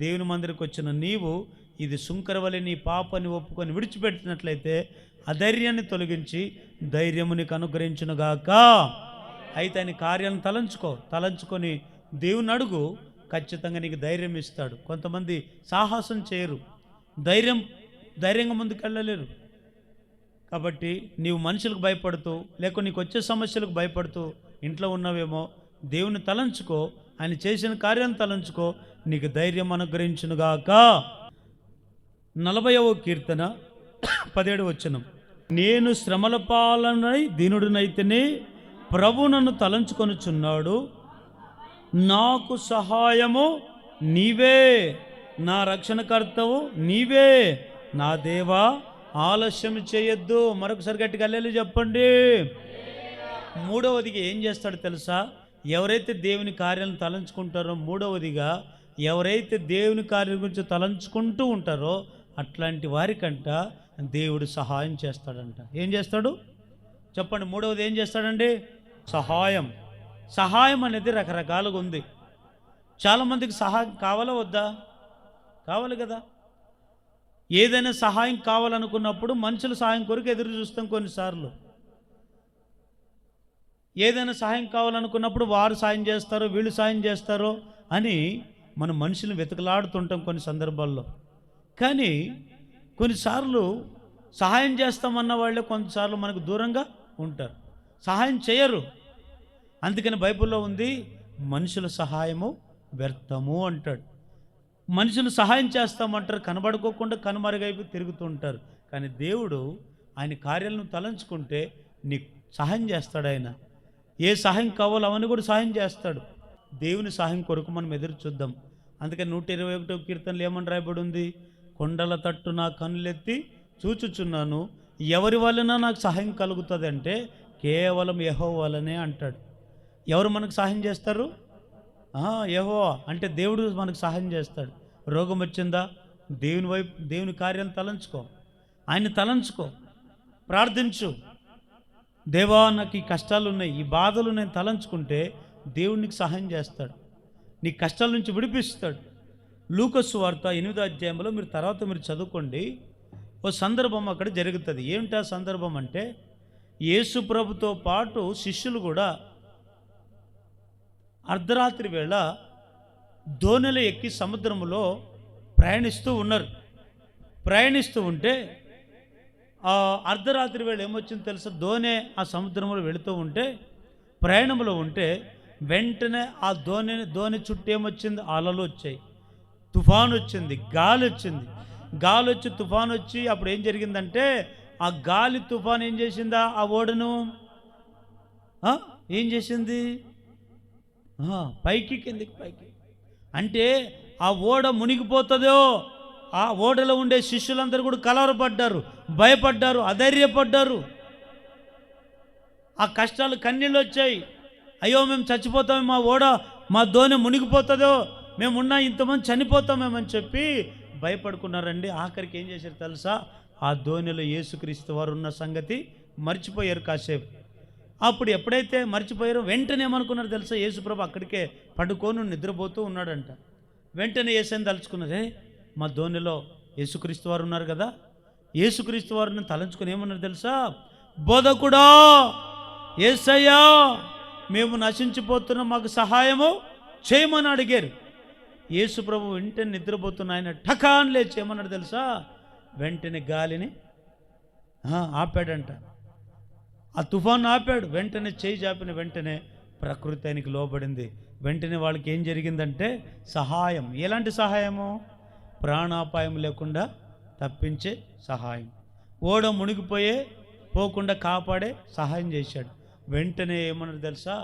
దేవుని మందిరికి వచ్చిన నీవు ఇది సుంకరవలె నీ పాపాన్ని ఒప్పుకొని విడిచిపెట్టినట్లయితే అధైర్యాన్ని తొలగించి ధైర్యము నీకు అనుగ్రహించునుగాక. అయితే ఆయన కార్యాలను తలంచుకొని దేవుని అడుగు, ఖచ్చితంగా నీకు ధైర్యం ఇస్తాడు. కొంతమంది సాహసం చేయరు, ధైర్యంగా ముందుకు వెళ్ళలేరు. కాబట్టి నీవు మనుషులకు భయపడుతూ లేక నీకు వచ్చే సమస్యలకు భయపడుతూ ఇంట్లో ఉన్నవేమో, దేవుని తలంచుకో, ఆయన చేసిన కార్యాన్ని తలంచుకో, నీకు ధైర్యం అనుగ్రహించునుగాక. 40వ కీర్తన 17వ వచనం. నేను శ్రమల పాలనై దీనుడినైతేనే ప్రభు నన్ను తలంచుకొనుచున్నాడు. నాకు సహాయము నీవే, నా రక్షణకర్తవు నీవే, నా దేవా ఆలస్యం చేయొద్దు. మరొకసారి గట్టిగా హల్లెలూయా చెప్పండి. మూడవదిగా ఏం చేస్తాడు తెలుసా? ఎవరైతే దేవుని కార్యాలను తలంచుకుంటారో, మూడవదిగా ఎవరైతే దేవుని కార్యం గురించి తలంచుకుంటూ ఉంటారో అట్లాంటి వారికంట దేవుడు సహాయం చేస్తాడంట. ఏం చేస్తాడు చెప్పండి? మూడవది ఏం చేస్తాడండి? సహాయం. సహాయం అనేది రకరకాలుగా ఉంది. చాలామందికి సహాయం కావాలా వద్దా? కావాలి కదా. ఏదైనా సహాయం కావాలనుకున్నప్పుడు మనుషుల సహాయం కొరకు ఎదురు చూస్తాం. కొన్నిసార్లు ఏదైనా సహాయం కావాలనుకున్నప్పుడు వారు సాయం చేస్తారో వీళ్ళు సాయం చేస్తారో అని మనం మనుషులను వెతుకలాడుతుంటాం కొన్ని సందర్భాల్లో. కానీ కొన్నిసార్లు సహాయం చేస్తామన్న వాళ్ళే కొన్నిసార్లు మనకు దూరంగా ఉంటారు, సహాయం చేయరు. అందుకని బైబిల్లో ఉంది, మనుషుల సహాయము వ్యర్థము అంటాడు. మనుషులు సహాయం చేస్తామంటారు, కనబడుకోకుండా కనుమరుగైపు తిరుగుతూ ఉంటారు. కానీ దేవుడు ఆయన కార్యాలను తలంచుకుంటే నీకు సహాయం చేస్తాడు. ఆయన ఏ సహాయం కావాలో అవన్నీ కూడా సహాయం చేస్తాడు. దేవుని సహాయం కొరకు మనం ఎదురు చూద్దాం. అందుకని 121వ కీర్తనలు ఏమని రాయబడి ఉంది? కొండల తట్టు నా కన్నులెత్తి చూచుచున్నాను, ఎవరి వలన నాకు సహాయం కలుగుతుంది అంటే కేవలం యెహోవా వలనే అంటాడు. ఎవరు మనకు సహాయం చేస్తారు? యెహోవా. అంటే దేవుడు మనకు సహాయం చేస్తాడు. రోగం వచ్చిందా? దేవుని వైపు, దేవుని కార్యాలను తలంచుకో, ఆయన తలంచుకో, ప్రార్థించు. దేవా నాకు ఈ కష్టాలు ఉన్నాయి, ఈ బాధలు నేను తలంచుకుంటే దేవునికి సహాయం చేస్తాడు, నీ కష్టాల నుంచి విడిపిస్తాడు. లూకా సువార్త 8వ అధ్యాయంలో మీరు తర్వాత మీరు చదువుకోండి. ఓ సందర్భం అక్కడ జరుగుతుంది. ఏమిటి ఆ సందర్భం అంటే, యేసు ప్రభుతో పాటు శిష్యులు కూడా అర్ధరాత్రి వేళ దోణిలో ఎక్కి సముద్రంలో ప్రయాణిస్తూ ఉన్నారు. ప్రయాణిస్తూ ఉంటే అర్ధరాత్రి వేళ ఏమొచ్చింది తెలుసా? దోణి ఆ సముద్రంలో వెళుతూ ఉంటే, ప్రయాణంలో ఉంటే వెంటనే ఆ దోణి చుట్టూ ఏమొచ్చింది? అలలు వచ్చాయి, తుఫాను వచ్చింది, గాలి వచ్చింది. గాలి వచ్చి తుఫాను వచ్చి అప్పుడు ఏం జరిగిందంటే, ఆ గాలి తుఫాను ఏం చేసిందా? ఆ ఓడను ఏం చేసింది? పైకి కిందికి, పైకి. అంటే ఆ ఓడ మునిగిపోతుందో, ఆ ఓడలో ఉండే శిష్యులందరూ కూడా కలవరపడ్డారు, భయపడ్డారు, అధైర్యపడ్డారు. ఆ కష్టాలు, కన్నీళ్ళు వచ్చాయి. అయ్యో మేము చచ్చిపోతాం, మా ఓడ, మా దోణి మునిగిపోతుందో, మేమున్నా ఇంతమంది చనిపోతామేమని చెప్పి భయపడుకున్నారండి. ఆఖరికి ఏం చేశారు తెలుసా? ఆ దోణిలో యేసుక్రీస్తు వారు ఉన్న సంగతి మర్చిపోయారు కాసేపు. అప్పుడు ఎప్పుడైతే మర్చిపోయారో వెంటనే ఏమనుకున్నారు తెలుసా? యేసుప్రభు అక్కడికే పడుకొని నిద్రపోతూ ఉన్నాడంట. వెంటనే యేసని తలుచుకున్నారే, మా దోణిలో యేసుక్రీస్తు వారు ఉన్నారు కదా. యేసుక్రీస్తు వారిని తలంచుకొని ఏమన్నారు తెలుసా? బోధకుడా, యేసయ్యా, మేము నశించిపోతున్నాం, మాకు సహాయము చేయమని అడిగారు. యేసు ప్రభు వెంటనే నిద్రపోతున్న ఆయన ఠకాన్ లేచి ఏమన్నాడు తెలుసా? వెంటనే గాలిని ఆపాడంట, ఆ తుఫాను ఆపాడు. వెంటనే చేయి చాపిన వెంటనే ప్రకృతి ఆయనకి లోబడింది. వెంటనే వాళ్ళకి ఏం జరిగిందంటే సహాయం. ఎలాంటి సహాయము? ప్రాణాపాయం లేకుండా తప్పించే సహాయం. ఓడ మునిగిపోయే పోకుండా కాపాడే సహాయం చేశాడు. వెంటనే ఏమన్నారు తెలుసా?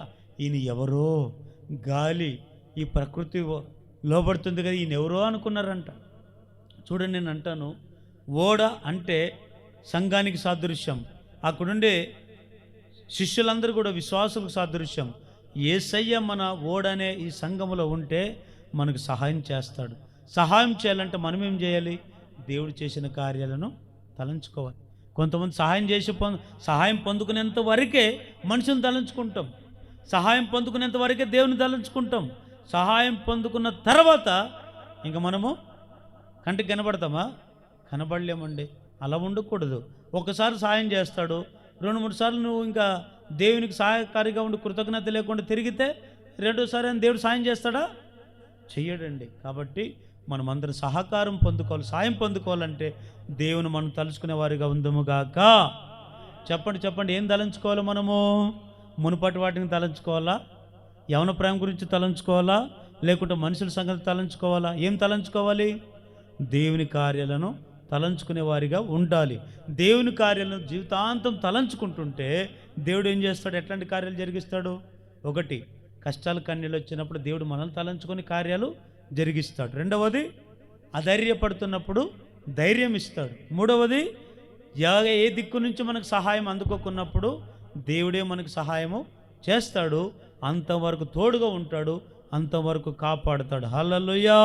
ఈయన ఎవరో, గాలి, ఈ ప్రకృతి లోబడుతుంది కదా, ఈయన ఎవరో అనుకున్నారంట. చూడండి, నేను అంటాను, ఓడ అంటే సంఘానికి సాదృశ్యం. అక్కడుండే శిష్యులందరూ కూడా విశ్వాసులకు సాదృశ్యం. యేసయ్య మన ఓడనే ఈ సంఘములో ఉంటే మనకు సహాయం చేస్తాడు. సహాయం చేయాలంటే మనం ఏం చేయాలి? దేవుడు చేసిన కార్యాలను తలంచుకోవాలి. కొంతమంది సహాయం పొందుకునేంత వరకే మనుషుని తలంచుకుంటాం, సహాయం పొందుకునేంత వరకే దేవుని తలంచుకుంటాం. సహాయం పొందుకున్న తర్వాత ఇంకా మనము కంటికి కనబడతామా? కనబడలేమండి. అలా ఉండకూడదు. ఒకసారి సాయం చేస్తాడు, 2-3 సార్లు నువ్వు ఇంకా దేవునికి సహాయకారిగా ఉండి కృతజ్ఞత లేకుండా తిరిగితే రెండోసారి అని దేవుడు సాయం చేస్తాడా? చెయ్యడండి. కాబట్టి మనమందరం సహకారం పొందుకోవాలి. సాయం పొందుకోవాలంటే దేవుని మనం తలుచుకునే వారిగా ఉందముగాక. చెప్పండి, ఏం తలంచుకోవాలి మనము? మునుపటి వాటిని తలంచుకోవాలా? యవన ప్రేమ గురించి తలంచుకోవాలా? లేకుంటే మనుషుల సంగతి తలంచుకోవాలా? ఏం తలంచుకోవాలి? దేవుని కార్యాలను తలంచుకునే వారిగా ఉండాలి. దేవుని కార్యాలను జీవితాంతం తలంచుకుంటుంటే దేవుడు ఏం చేస్తాడు? ఎట్లాంటి కార్యాలు జరిగిస్తాడు? ఒకటి, కష్టాలు కన్నీళ్ళు వచ్చినప్పుడు దేవుడు మనల్ని తలంచుకొని కార్యాలు జరిగిస్తాడు. రెండవది, అధైర్యపడుతున్నప్పుడు ధైర్యం ఇస్తాడు. మూడవది, ఏ దిక్కు నుంచి మనకు సహాయం అందుకోకున్నప్పుడు దేవుడే మనకు సహాయము చేస్తాడు. అంతవరకు తోడుగా ఉంటాడు, అంతవరకు కాపాడుతాడు. హల్లెలూయా.